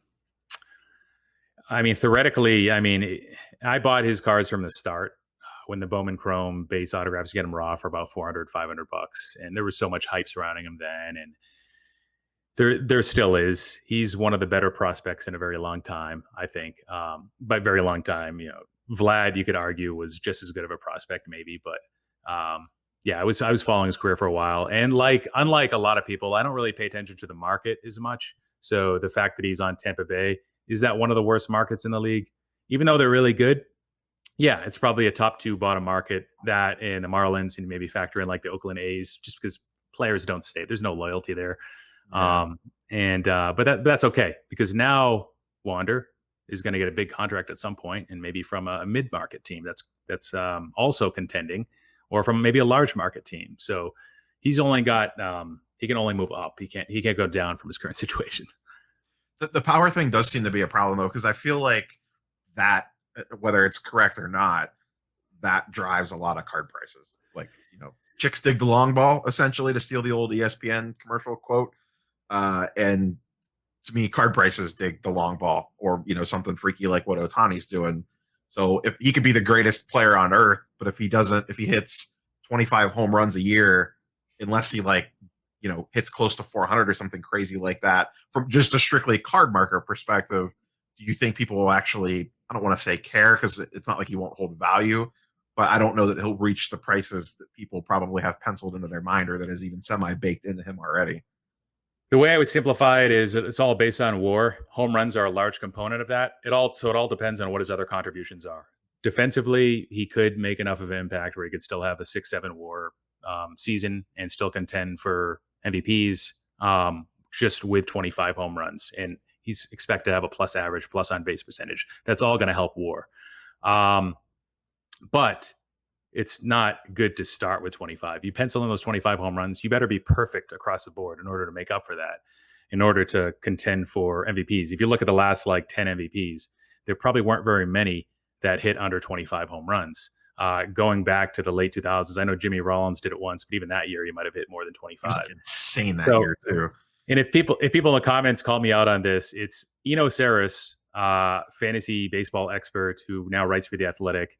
Speaker 2: mean, theoretically, I bought his cards from the start when the Bowman Chrome base autographs get him raw for about $400, $500. And there was so much hype surrounding him then. And there still is. He's one of the better prospects in a very long time, I think. By very long time, Vlad, you could argue, was just as good of a prospect, maybe. But yeah, I was following his career for a while. And unlike a lot of people, I don't really pay attention to the market as much. So the fact that he's on Tampa Bay, is that one of the worst markets in the league? Even though they're really good, yeah, it's probably a top 2 bottom market. That and the Marlins, and maybe factor in like the Oakland A's, just because players don't stay. There's no loyalty there. Yeah. But that's okay, because now Wander is going to get a big contract at some point, and maybe from a mid-market team that's also contending, or from maybe a large market team. So he's only got he can only move up. He can't go down from his current situation.
Speaker 1: The power thing does seem to be a problem, though, because I feel like that, whether it's correct or not, that drives a lot of card prices. Like, chicks dig the long ball, essentially, to steal the old ESPN commercial quote. And to me, card prices dig the long ball, or, something freaky like what Ohtani's doing. So if he could be the greatest player on earth, but if he hits 25 home runs a year, unless he hits close to 400 or something crazy like that, from just a strictly card marker perspective, do you think people will actually, I don't want to say care, because it's not like he won't hold value, but I don't know that he'll reach the prices that people probably have penciled into their mind, or that is even semi-baked into him already.
Speaker 2: The way I would simplify it is it's all based on WAR. Home runs are a large component of that. It all depends on what his other contributions are. Defensively, he could make enough of an impact where he could still have a 6-7 WAR season and still contend for MVPs just with 25 home runs. And he's expected to have a plus average, plus on base percentage. That's all going to help WAR. But it's not good to start with 25. You pencil in those 25 home runs, you better be perfect across the board in order to make up for that, in order to contend for MVPs. If you look at the last 10 MVPs, there probably weren't very many that hit under 25 home runs. going back to the late 2000s. I know Jimmy Rollins did it once, but even that year he might have hit more than
Speaker 1: He was
Speaker 2: 25.
Speaker 1: insane that
Speaker 2: So,
Speaker 1: year too.
Speaker 2: and if people in the comments call me out on this, it's Eno Saris, fantasy baseball expert who now writes for The Athletic.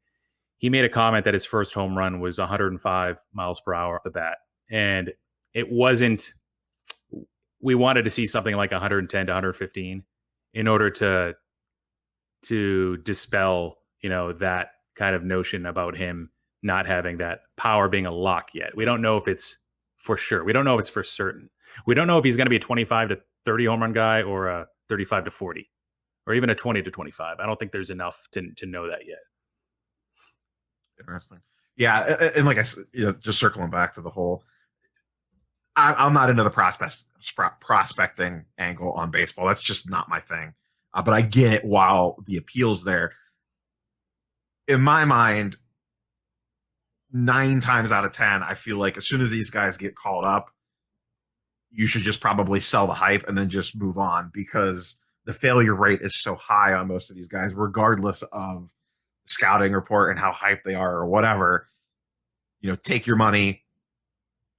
Speaker 2: He made a comment that his first home run was 105 miles per hour off the bat, and it wasn't. We wanted to see something like 110 to 115 in order to dispel, that kind of notion about him not having that power being a lock yet. We don't know if it's for sure. We don't know if it's for certain. We don't know if he's going to be a 25 to 30 home run guy or a 35 to 40 or even a 20 to 25. I don't think there's enough to know that yet.
Speaker 1: Interesting. Yeah, and like I said, just circling back to the whole, I'm not into the prospecting angle on baseball. That's just not my thing. But I get while the appeal's there. In my mind, 9 times out of 10, I feel like as soon as these guys get called up, you should just probably sell the hype and then just move on, because the failure rate is so high on most of these guys, regardless of the scouting report and how hyped they are or whatever. Take your money,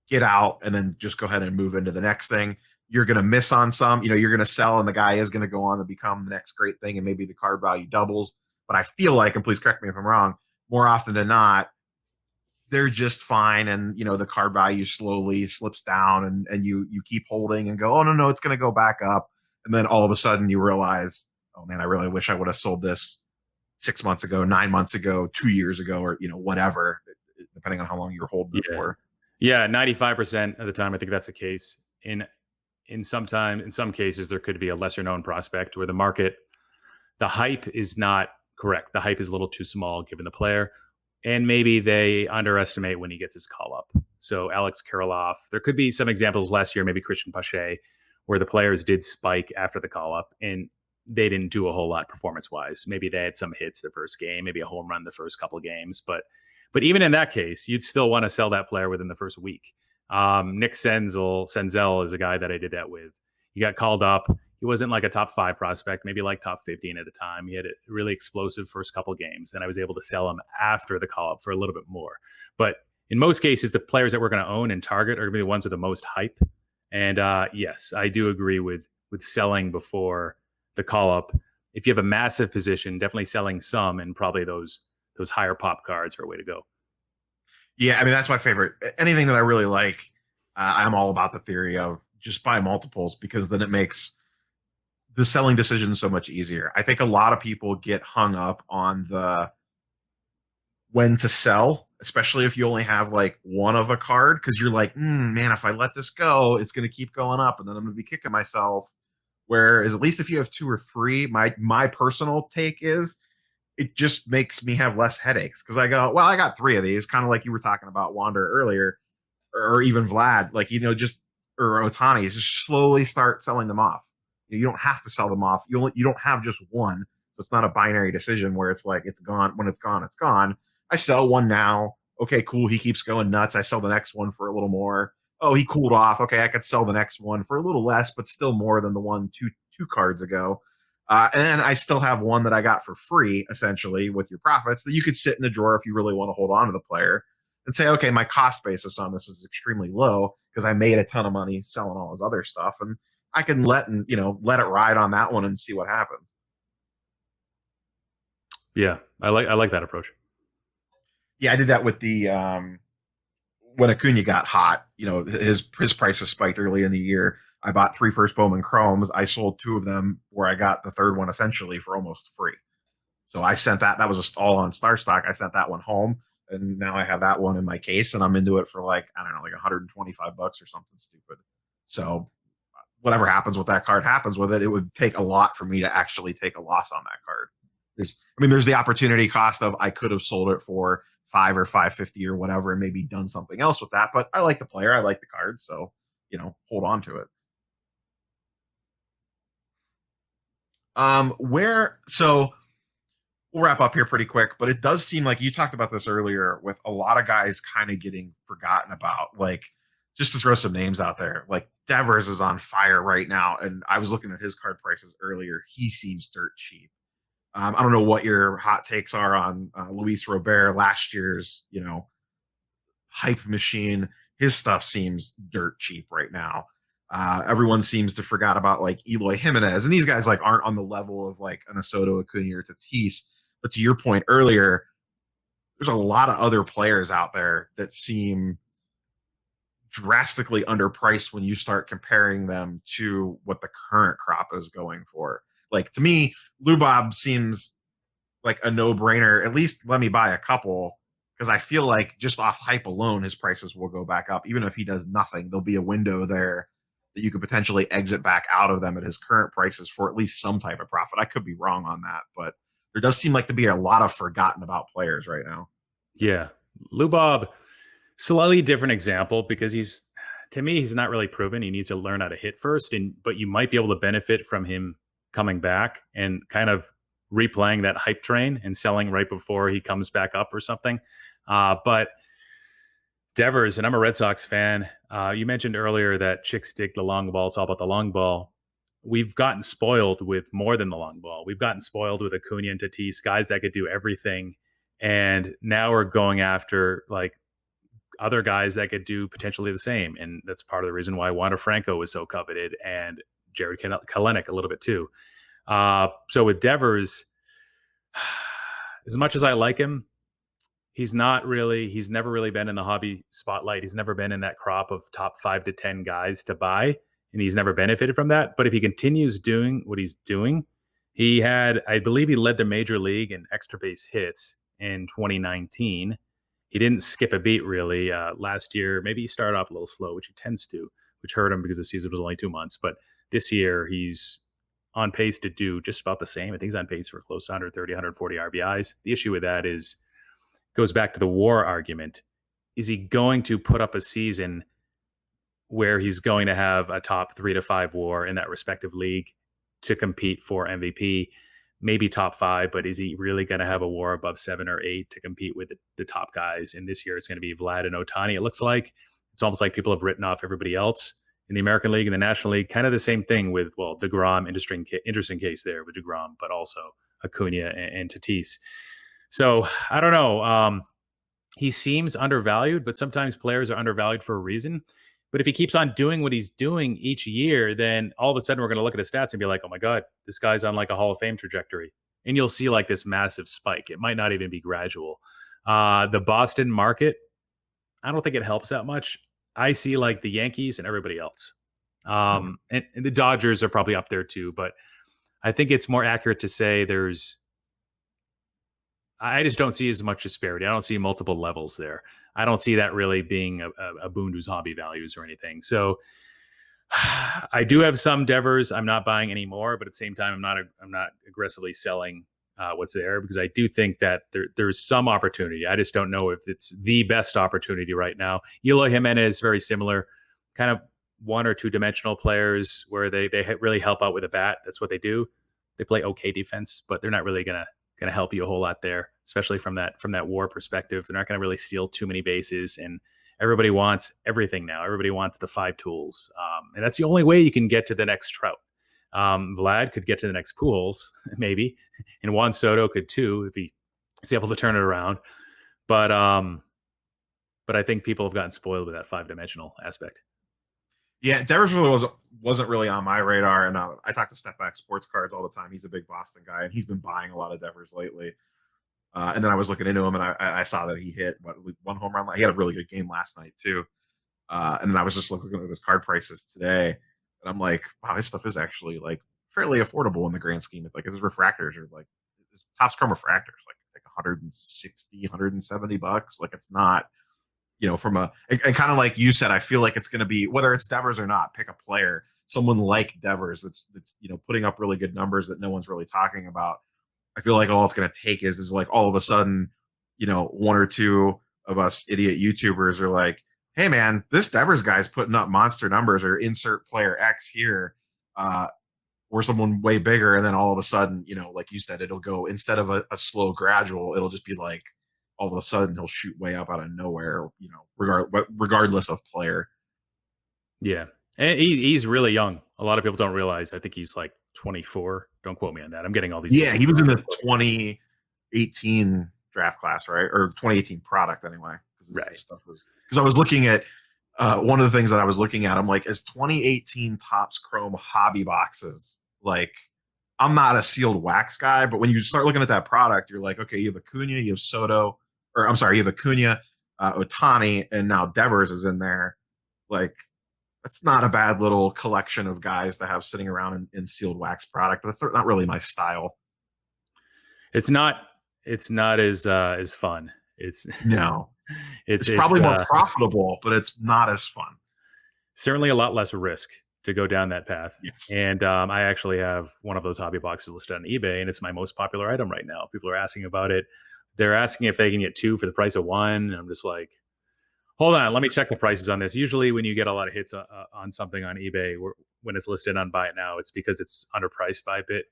Speaker 1: get out, and then just go ahead and move into the next thing. You're going to miss on some, you're going to sell, and the guy is going to go on to become the next great thing, and maybe the card value doubles. But I feel like, and please correct me if I'm wrong, more often than not, they're just fine, and the card value slowly slips down, and you keep holding and go, oh no, it's going to go back up, and then all of a sudden you realize, oh man, I really wish I would have sold this 6 months ago, 9 months ago, 2 years ago, or whatever, depending on how long you're holding it for.
Speaker 2: Yeah, 95% of the time, I think that's the case. In some cases, there could be a lesser known prospect where the hype is not correct. The hype is a little too small given the player, and maybe they underestimate when he gets his call up. So Alex Kirilloff, there could be some examples last year, maybe Christian Pache, where the players did spike after the call up and they didn't do a whole lot performance wise. Maybe they had some hits the first game, maybe a home run the first couple of games, but even in that case, you'd still want to sell that player within the first week. Nick Senzel is a guy that I did that with. He got called up. He wasn't like a top 5 prospect, maybe like top 15 at the time. He had a really explosive first couple games, and I was able to sell him after the call up for a little bit more. But in most cases, the players that we're going to own and target are going to be the ones with the most hype. And yes, I do agree with selling before the call up. If you have a massive position, definitely selling some, and probably those higher pop cards are a way to go.
Speaker 1: Yeah, I mean, that's my favorite. Anything that I really like, I'm all about the theory of just buy multiples, because then it makes the selling decision so much easier. I think a lot of people get hung up on the when to sell, especially if you only have like one of a card, because you're like, man, if I let this go, it's going to keep going up, and then I'm going to be kicking myself. Whereas at least if you have 2 or 3, my personal take is, it just makes me have less headaches, because I go, well, I got 3 of these, kind of like you were talking about Wander earlier, or even Vlad, like, or Ohtani, just slowly start selling them off. You don't have to sell them off. You don't have just one. So it's not a binary decision where it's like, it's gone. When it's gone, it's gone. I sell one now. Okay, cool. He keeps going nuts. I sell the next one for a little more. Oh, he cooled off. Okay, I could sell the next one for a little less, but still more than the one two cards ago. And then I still have one that I got for free, essentially, with your profits, that you could sit in the drawer if you really want to hold on to the player and say, okay, my cost basis on this is extremely low because I made a ton of money selling all his other stuff, and I can let it ride on that one and see what happens.
Speaker 2: Yeah, I like that approach.
Speaker 1: Yeah, I did that with the when Acuna got hot. His prices spiked early in the year. I bought 3 first Bowman Chromes. I sold 2 of them, where I got the third one essentially for almost free. So I sent that. That was all on Star Stock. I sent that one home, and now I have that one in my case, and I'm into it for like, I don't know, like $125 or something stupid. So whatever happens with that card happens with it. It would take a lot for me to actually take a loss on that card. There's the opportunity cost of, I could have sold it for 5 or 550 or whatever, and maybe done something else with that. But I like the player. I like the card. So, hold on to it. So we'll wrap up here pretty quick, but it does seem like you talked about this earlier, with a lot of guys kind of getting forgotten about. Like, just to throw some names out there, like Devers is on fire right now, and I was looking at his card prices earlier. He seems dirt cheap. I don't know what your hot takes are on Luis Robert, last year's, hype machine. His stuff seems dirt cheap right now. Everyone seems to forgot about like Eloy Jimenez, and these guys like aren't on the level of like an Soto, Acuna, or Tatis. But to your point earlier, there's a lot of other players out there that seem drastically underpriced when you start comparing them to what the current crop is going for. Like to me, Lubob seems like a no-brainer. At least let me buy a couple, because I feel like just off hype alone, his prices will go back up. Even if he does nothing, there'll be a window there that you could potentially exit back out of them at his current prices for at least some type of profit. I could be wrong on that, but there does seem like to be a lot of forgotten about players right now.
Speaker 2: Yeah. Lubob, slightly different example because to me, he's not really proven. He needs to learn how to hit first, but you might be able to benefit from him coming back and kind of replaying that hype train and selling right before he comes back up or something. But Devers, and I'm a Red Sox fan. You mentioned earlier that chicks dig the long ball. It's all about the long ball. We've gotten spoiled with more than the long ball. We've gotten spoiled with Acuna and Tatis, guys that could do everything. And now we're going after like other guys that could do potentially the same. And that's part of the reason why Wander Franco was so coveted, and Jared Kelenic a little bit too. So with Devers, as much as I like him, he's never really been in the hobby spotlight. He's never been in that crop of top 5 to 10 guys to buy, and he's never benefited from that. But if he continues doing what he's doing, I believe he led the major league in extra base hits in 2019. He didn't skip a beat really last year. Maybe he started off a little slow, which he tends to, which hurt him because the season was only 2 months. But this year he's on pace to do just about the same. I think he's on pace for close to 130, 140 RBIs. The issue with that goes back to the WAR argument. Is he going to put up a season where he's going to have a top 3 to 5 WAR in that respective league to compete for MVP? Maybe top 5, but is he really going to have a WAR above 7 or 8 to compete with the top guys? And this year it's going to be Vlad and Ohtani. It looks like it's almost like people have written off everybody else in the American League and the National League. Kind of the same thing with, DeGrom, interesting case there with DeGrom, but also Acuna and Tatis. So I don't know. He seems undervalued, but sometimes players are undervalued for a reason. But if he keeps on doing what he's doing each year, then all of a sudden we're going to look at his stats and be like, oh my God, this guy's on like a Hall of Fame trajectory. And you'll see like this massive spike. It might not even be gradual. The Boston market, I don't think it helps that much. I see like the Yankees and everybody else. And the Dodgers are probably up there too. But I think it's more accurate to say I just don't see as much disparity. I don't see multiple levels there. I don't see that really being a boon to his hobby values or anything. So I do have some Devers. I'm not buying any more, but at the same time, I'm not aggressively selling what's there, because I do think that there's some opportunity. I just don't know if it's the best opportunity right now. Eloy Jimenez, very similar, kind of 1 or 2 dimensional players where they really help out with a bat. That's what they do. They play okay defense, but they're not really gonna help you a whole lot there, especially from that WAR perspective. They're not going to really steal too many bases, and everybody wants everything now. Everybody wants the 5 tools, and that's the only way you can get to the next Trout. Vlad could get to the next Pujols, maybe, and Juan Soto could too if he's able to turn it around. But I think people have gotten spoiled with that 5-dimensional aspect.
Speaker 1: Yeah, Devers really wasn't really on my radar, and I talk to Step Back Sports Cards all the time. He's a big Boston guy, and he's been buying a lot of Devers lately. And then I was looking into him, and I saw that he hit 1 home run. He had a really good game last night too. And then I was just looking at his card prices today, and I'm like, wow, his stuff is actually like fairly affordable in the grand scheme. Like his refractors are like his Topps Chrome refractors, like 160, 170 bucks. Like it's not. From and kind of like you said, I feel like it's going to be, whether it's Devers or not, pick a player, someone like Devers that's putting up really good numbers that no one's really talking about. I feel like all it's going to take is like all of a sudden, 1 or 2 of us idiot YouTubers are like, hey man, this Devers guy's putting up monster numbers, or insert player X here, or someone way bigger, and then all of a sudden, like you said, it'll go, instead of a slow gradual, it'll just be like, all of a sudden he'll shoot way up out of nowhere, regardless of player.
Speaker 2: Yeah. And he's really young. A lot of people don't realize. I think he's like 24. Don't quote me on that. I'm getting all these.
Speaker 1: Yeah, he was in the 2018 draft class, right? Or 2018 product anyway.
Speaker 2: Right.
Speaker 1: Because I was looking at one of the things that I was looking at, I'm like, is 2018 Topps Chrome hobby boxes, like, I'm not a sealed wax guy, but when you start looking at that product, you're like, okay, you have Acuna, you have Soto, or I'm sorry, you have Acuna, Ohtani, and now Devers is in there. Like, that's not a bad little collection of guys to have sitting around in sealed wax product. That's not really my style.
Speaker 2: It's not. It's not as fun. It's
Speaker 1: No,
Speaker 2: it's
Speaker 1: probably more profitable, but it's not as fun.
Speaker 2: Certainly a lot less risk to go down that path.
Speaker 1: Yes.
Speaker 2: And I actually have one of those hobby boxes listed on eBay, and it's my most popular item right now. People are asking about it. They're asking if they can get 2 for the price of 1. And I'm just like, hold on, let me check the prices on this. Usually when you get a lot of hits on something on eBay, when it's listed on Buy It Now, it's because it's underpriced by a bit.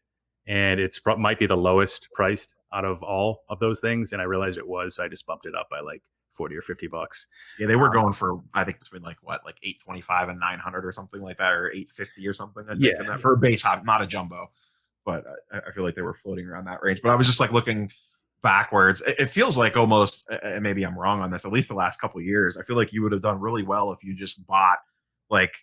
Speaker 2: And might be the lowest priced out of all of those things. And I realized it was, so I just bumped it up by like 40 or 50 bucks.
Speaker 1: Yeah, they were going for, I think, between like 825 and 900 or something like that, or 850 or something. I think, that for a base hobby, not a jumbo. But I feel like they were floating around that range. But I was just like looking backwards. It feels like almost, and maybe I'm wrong on this, at least the last couple of years, I feel like you would have done really well if you just bought like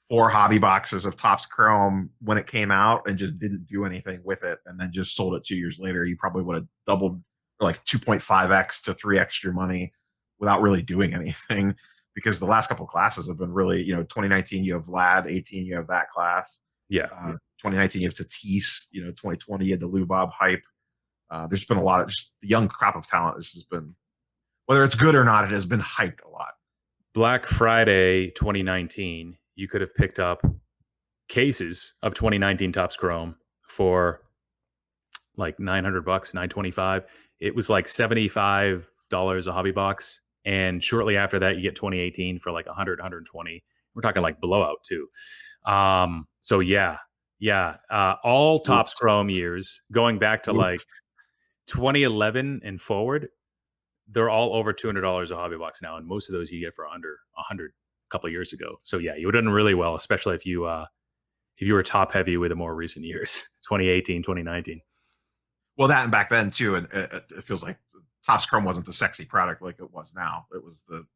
Speaker 1: 4 hobby boxes of Topps Chrome when it came out and just didn't do anything with it, and then just sold it 2 years later. You probably would have doubled, or like 2.5x to 3x your money without really doing anything, because the last couple of classes have been really, 2019 you have Vlad, 18 you have that class.
Speaker 2: Yeah.
Speaker 1: 2019 you have Tatis, 2020 you had the Lubob hype. There's been a lot of just the young crop of talent. This has been, whether it's good or not, it has been hyped a lot.
Speaker 2: Black Friday 2019, you could have picked up cases of 2019 Topps Chrome for like $900, $925. It was like $75 a hobby box. And shortly after that, you get 2018 for like 100, 120. We're talking like blowout too. So yeah. All Topps Chrome years going back to like 2011 and forward, they're all over $200 a hobby box now. And most of those you get for under 100 a couple of years ago. So yeah, you would have done really well, especially if you were top heavy with the more recent years, 2018, 2019.
Speaker 1: Well, that, and back then too, it feels like Topps Chrome wasn't the sexy product like it was now. It was the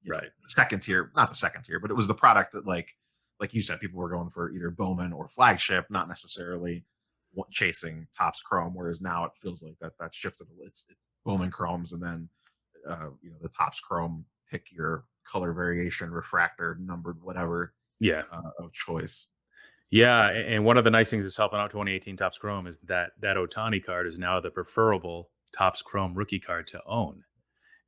Speaker 1: second tier, not the second tier, but it was the product that like you said, people were going for either Bowman or flagship, not necessarily chasing Topps Chrome. Whereas now it feels like that's shifted. It's Bowman Chromes, and then the Topps Chrome, pick your color variation, refractor, numbered, whatever. Of choice.
Speaker 2: Yeah, and one of the nice things that's helping out 2018 Topps Chrome is that Ohtani card is now the preferable Topps Chrome rookie card to own.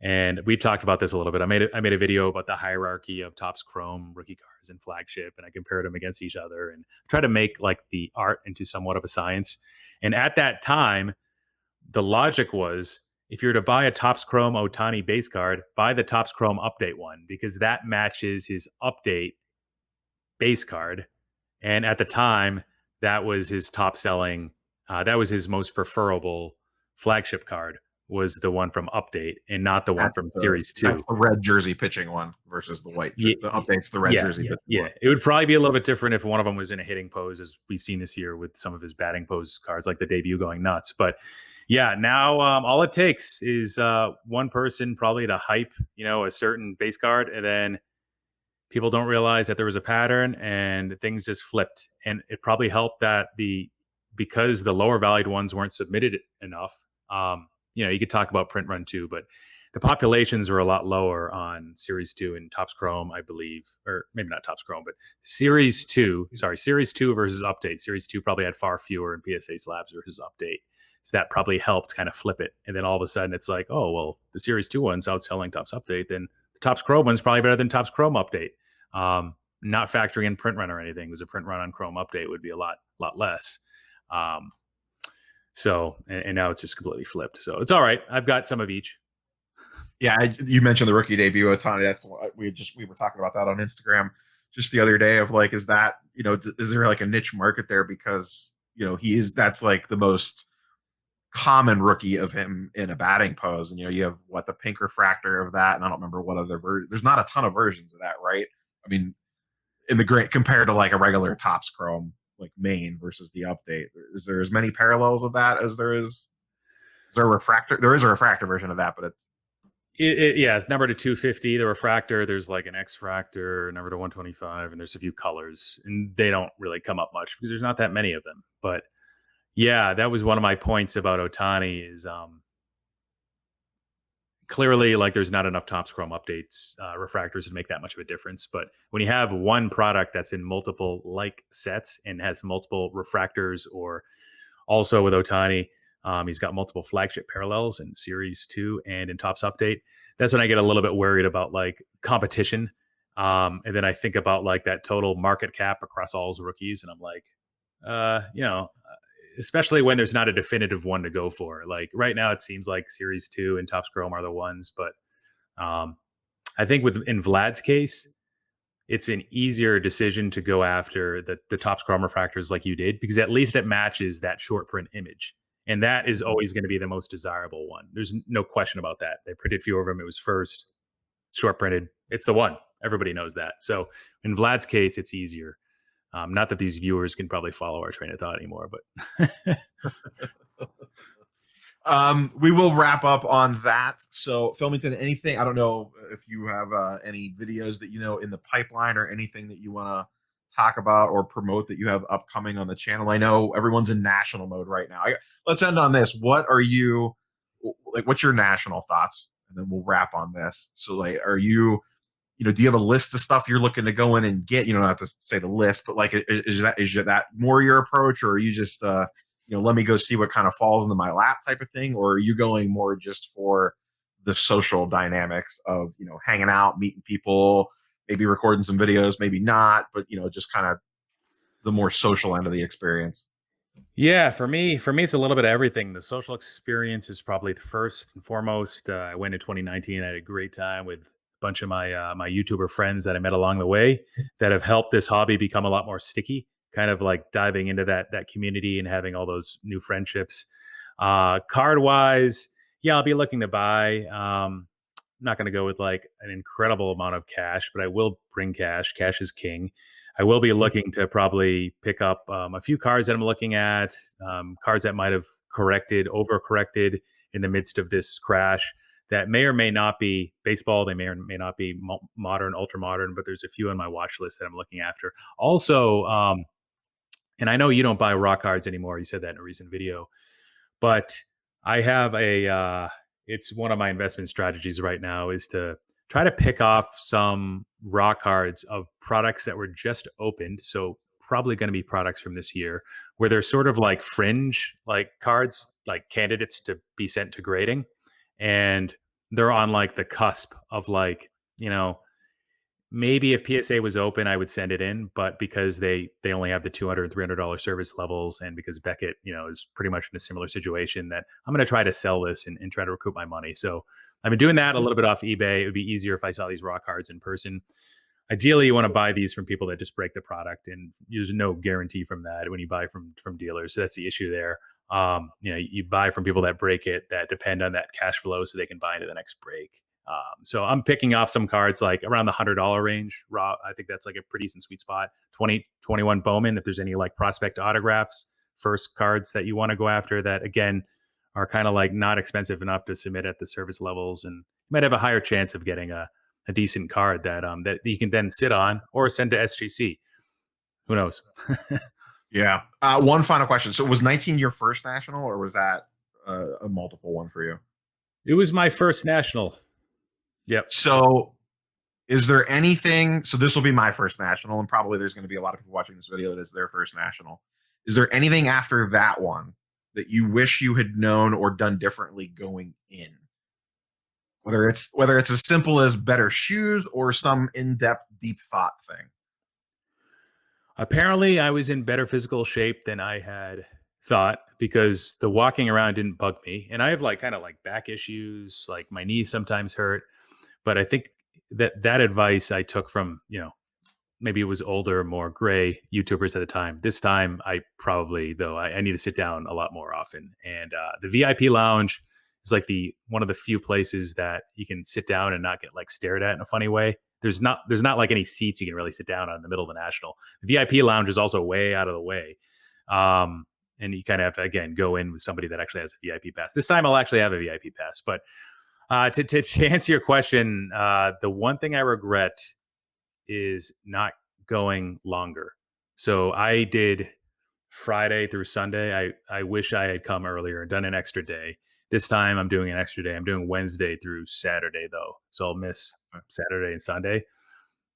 Speaker 2: And we've talked about this a little bit. I made a video about the hierarchy of Topps Chrome rookie cards and flagship, and I compared them against each other and try to make like the art into somewhat of a science. And at that time, the logic was, if you're to buy a Topps Chrome Ohtani base card, buy the Topps Chrome update one, because that matches his update base card. And at the time, that was his top selling, that was his most preferable flagship card, was the one from Update and not the one from Series 2.
Speaker 1: That's the red jersey pitching one versus the white. The Update's the red jersey pitching one.
Speaker 2: It would probably be a little bit different if one of them was in a hitting pose, as we've seen this year with some of his batting pose cards, like the debut going nuts. But yeah, now all it takes is one person probably to hype, a certain base card, and then people don't realize that there was a pattern and things just flipped. And it probably helped that because the lower valued ones weren't submitted enough. You could talk about print run too, but the populations are a lot lower on Series 2 and Topps Chrome, I believe, or maybe not Topps Chrome, but Series 2 versus Update. Series 2 probably had far fewer in PSA slabs versus Update. So that probably helped kind of flip it. And then all of a sudden it's like, oh, well, the Series 2 one's outselling Topps Update. Then the Topps Chrome one's probably better than Topps Chrome Update. Not factoring in print run or anything, because a print run on Chrome Update would be a lot less. So, and now it's just completely flipped. So it's all right. I've got some of each.
Speaker 1: Yeah, you mentioned the rookie debut, Ohtani. That's what we were talking about that on Instagram just the other day. Of like, is that is there like a niche market there, because that's like the most common rookie of him in a batting pose, and you have the pink refractor of that, and I don't remember what other version. There's not a ton of versions of that, right? I mean, in the great compared to like a regular Topps Chrome. like main versus the update? Is there as many parallels of that as there is? Is there a refractor? There is a refractor version of that, but it's
Speaker 2: Yeah, it's number to 250. The refractor, there's like an X fractor, number to 125, and there's a few colors, and they don't really come up much because there's not that many of them. But yeah, that was one of my points about Ohtani is clearly like there's not enough Topps Chrome updates, refractors to make that much of a difference. But when you have one product that's in multiple like sets and has multiple refractors, or also with Ohtani, he's got multiple flagship parallels in Series 2 and in Topps Update. That's when I get a little bit worried about like competition. And then I think about like that total market cap across all his rookies. And I'm like, especially when there's not a definitive one to go for. Like right now, it seems like Series 2 and Topps Chrome are the ones. But I think in Vlad's case, it's an easier decision to go after the Topps Chrome refractors like you did, because at least it matches that short print image. And that is always going to be the most desirable one. There's no question about that. They printed a few of them. It was first, short printed. It's the one. Everybody knows that. So in Vlad's case, it's easier. Not that these viewers can probably follow our train of thought anymore, but
Speaker 1: we will wrap up on that. So, Filmington, anything? I don't know if you have any videos that in the pipeline, or anything that you want to talk about or promote that you have upcoming on the channel. I know everyone's in national mode right now. Let's end on this. What are you like? What's your national thoughts? And then we'll wrap on this. So, like, are you? Do you have a list of stuff you're looking to go in and get? Not to say the list, but like, is that more your approach, or are you just let me go see what kind of falls into my lap type of thing? Or are you going more just for the social dynamics of, hanging out, meeting people, maybe recording some videos, maybe not, but, just kind of the more social end of the experience?
Speaker 2: Yeah, for me, it's a little bit of everything. The social experience is probably the first and foremost. I went in 2019. I had a great time with a bunch of my YouTuber friends that I met along the way that have helped this hobby become a lot more sticky. Kind of like diving into that community and having all those new friendships. Card wise, yeah, I'll be looking to buy. I'm not going to go with like an incredible amount of cash, but I will bring cash. Cash is king. I will be looking to probably pick up a few cards that I'm looking at, cards that might have overcorrected in the midst of this crash, that may or may not be baseball. They may or may not be modern, ultra modern, but there's a few on my watch list that I'm looking after. Also, and I know you don't buy raw cards anymore. You said that in a recent video, but I have it's one of my investment strategies right now is to try to pick off some raw cards of products that were just opened. So probably going to be products from this year where they're sort of like fringe, like cards, like candidates to be sent to grading. And they're on like the cusp of like, maybe if PSA was open, I would send it in, but because they only have the $200 and $300 service levels, and because Beckett, is pretty much in a similar situation, that I'm going to try to sell this and try to recoup my money. So I've been doing that a little bit off eBay. It would be easier if I saw these raw cards in person. Ideally, you want to buy these from people that just break the product, and there's no guarantee from that when you buy from dealers. So that's the issue there. You buy from people that break it, that depend on that cash flow so they can buy into the next break. So I'm picking off some cards like around the $100 range. Raw, I think that's like a pretty decent sweet spot. 21 Bowman, if there's any like prospect autographs, first cards that you want to go after that, again, are kind of like not expensive enough to submit at the service levels, and you might have a higher chance of getting a decent card that you can then sit on or send to SGC. Who knows?
Speaker 1: Yeah. One final question. So was 19 your first national, or was that a multiple one for you?
Speaker 2: It was my first national. Yep.
Speaker 1: So is there anything, so this will be my first national, and probably there's going to be a lot of people watching this video that is their first national. Is there anything after that one that you wish you had known or done differently going in? Whether it's as simple as better shoes or some in-depth, deep thought thing.
Speaker 2: Apparently, I was in better physical shape than I had thought, because the walking around didn't bug me. And I have like kind of like back issues, like my knees sometimes hurt. But I think that advice I took from, maybe it was older, more gray YouTubers at the time. This time, I probably, though, I need to sit down a lot more often. And the VIP lounge is like one of the few places that you can sit down and not get like stared at in a funny way. there's not like any seats you can really sit down on in the middle of the National. The VIP lounge is also way out of the way. And you kind of have to, again, go in with somebody that actually has a VIP pass. This time I'll actually have a VIP pass. But to answer your question, the one thing I regret is not going longer. So I did Friday through Sunday. I wish I had come earlier and done an extra day. This time I'm doing an extra day. I'm doing Wednesday through Saturday, though. So I'll miss Saturday and Sunday.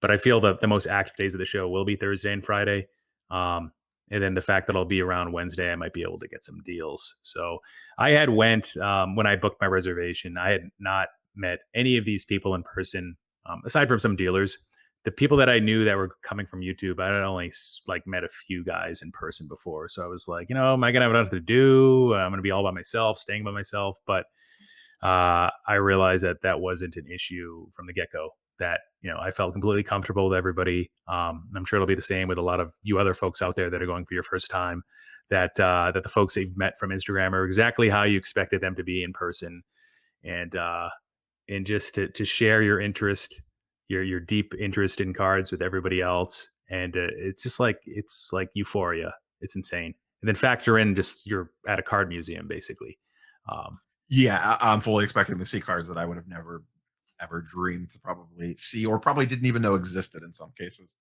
Speaker 2: But I feel that the most active days of the show will be Thursday and Friday. And then the fact that I'll be around Wednesday, I might be able to get some deals. So I had went when I booked my reservation. I had not met any of these people in person, aside from some dealers. The people that I knew that were coming from YouTube, I had only like met a few guys in person before. So I was like, am I gonna have nothing to do? I'm gonna be all by myself, staying by myself. But I realized that wasn't an issue from the get go. That I felt completely comfortable with everybody. I'm sure it'll be the same with a lot of you other folks out there that are going for your first time. That the folks that you've met from Instagram are exactly how you expected them to be in person, and just to share your interest, your deep interest in cards with everybody else, and it's like euphoria. It's insane, and then factor in just you're at a card museum basically.
Speaker 1: Yeah, I'm fully expecting to see cards that I would have never ever dreamed to probably see, or probably didn't even know existed in some cases.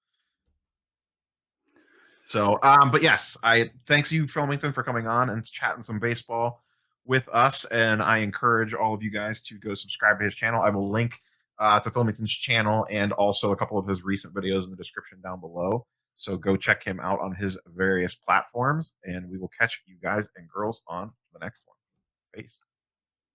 Speaker 1: So, but yes, I thanks you, Filmington, for coming on and chatting some baseball with us. And I encourage all of you guys to go subscribe to his channel. I will link to Filmington's channel and also a couple of his recent videos in the description down below. So go check him out on his various platforms, and we will catch you guys and girls on the next one. Peace.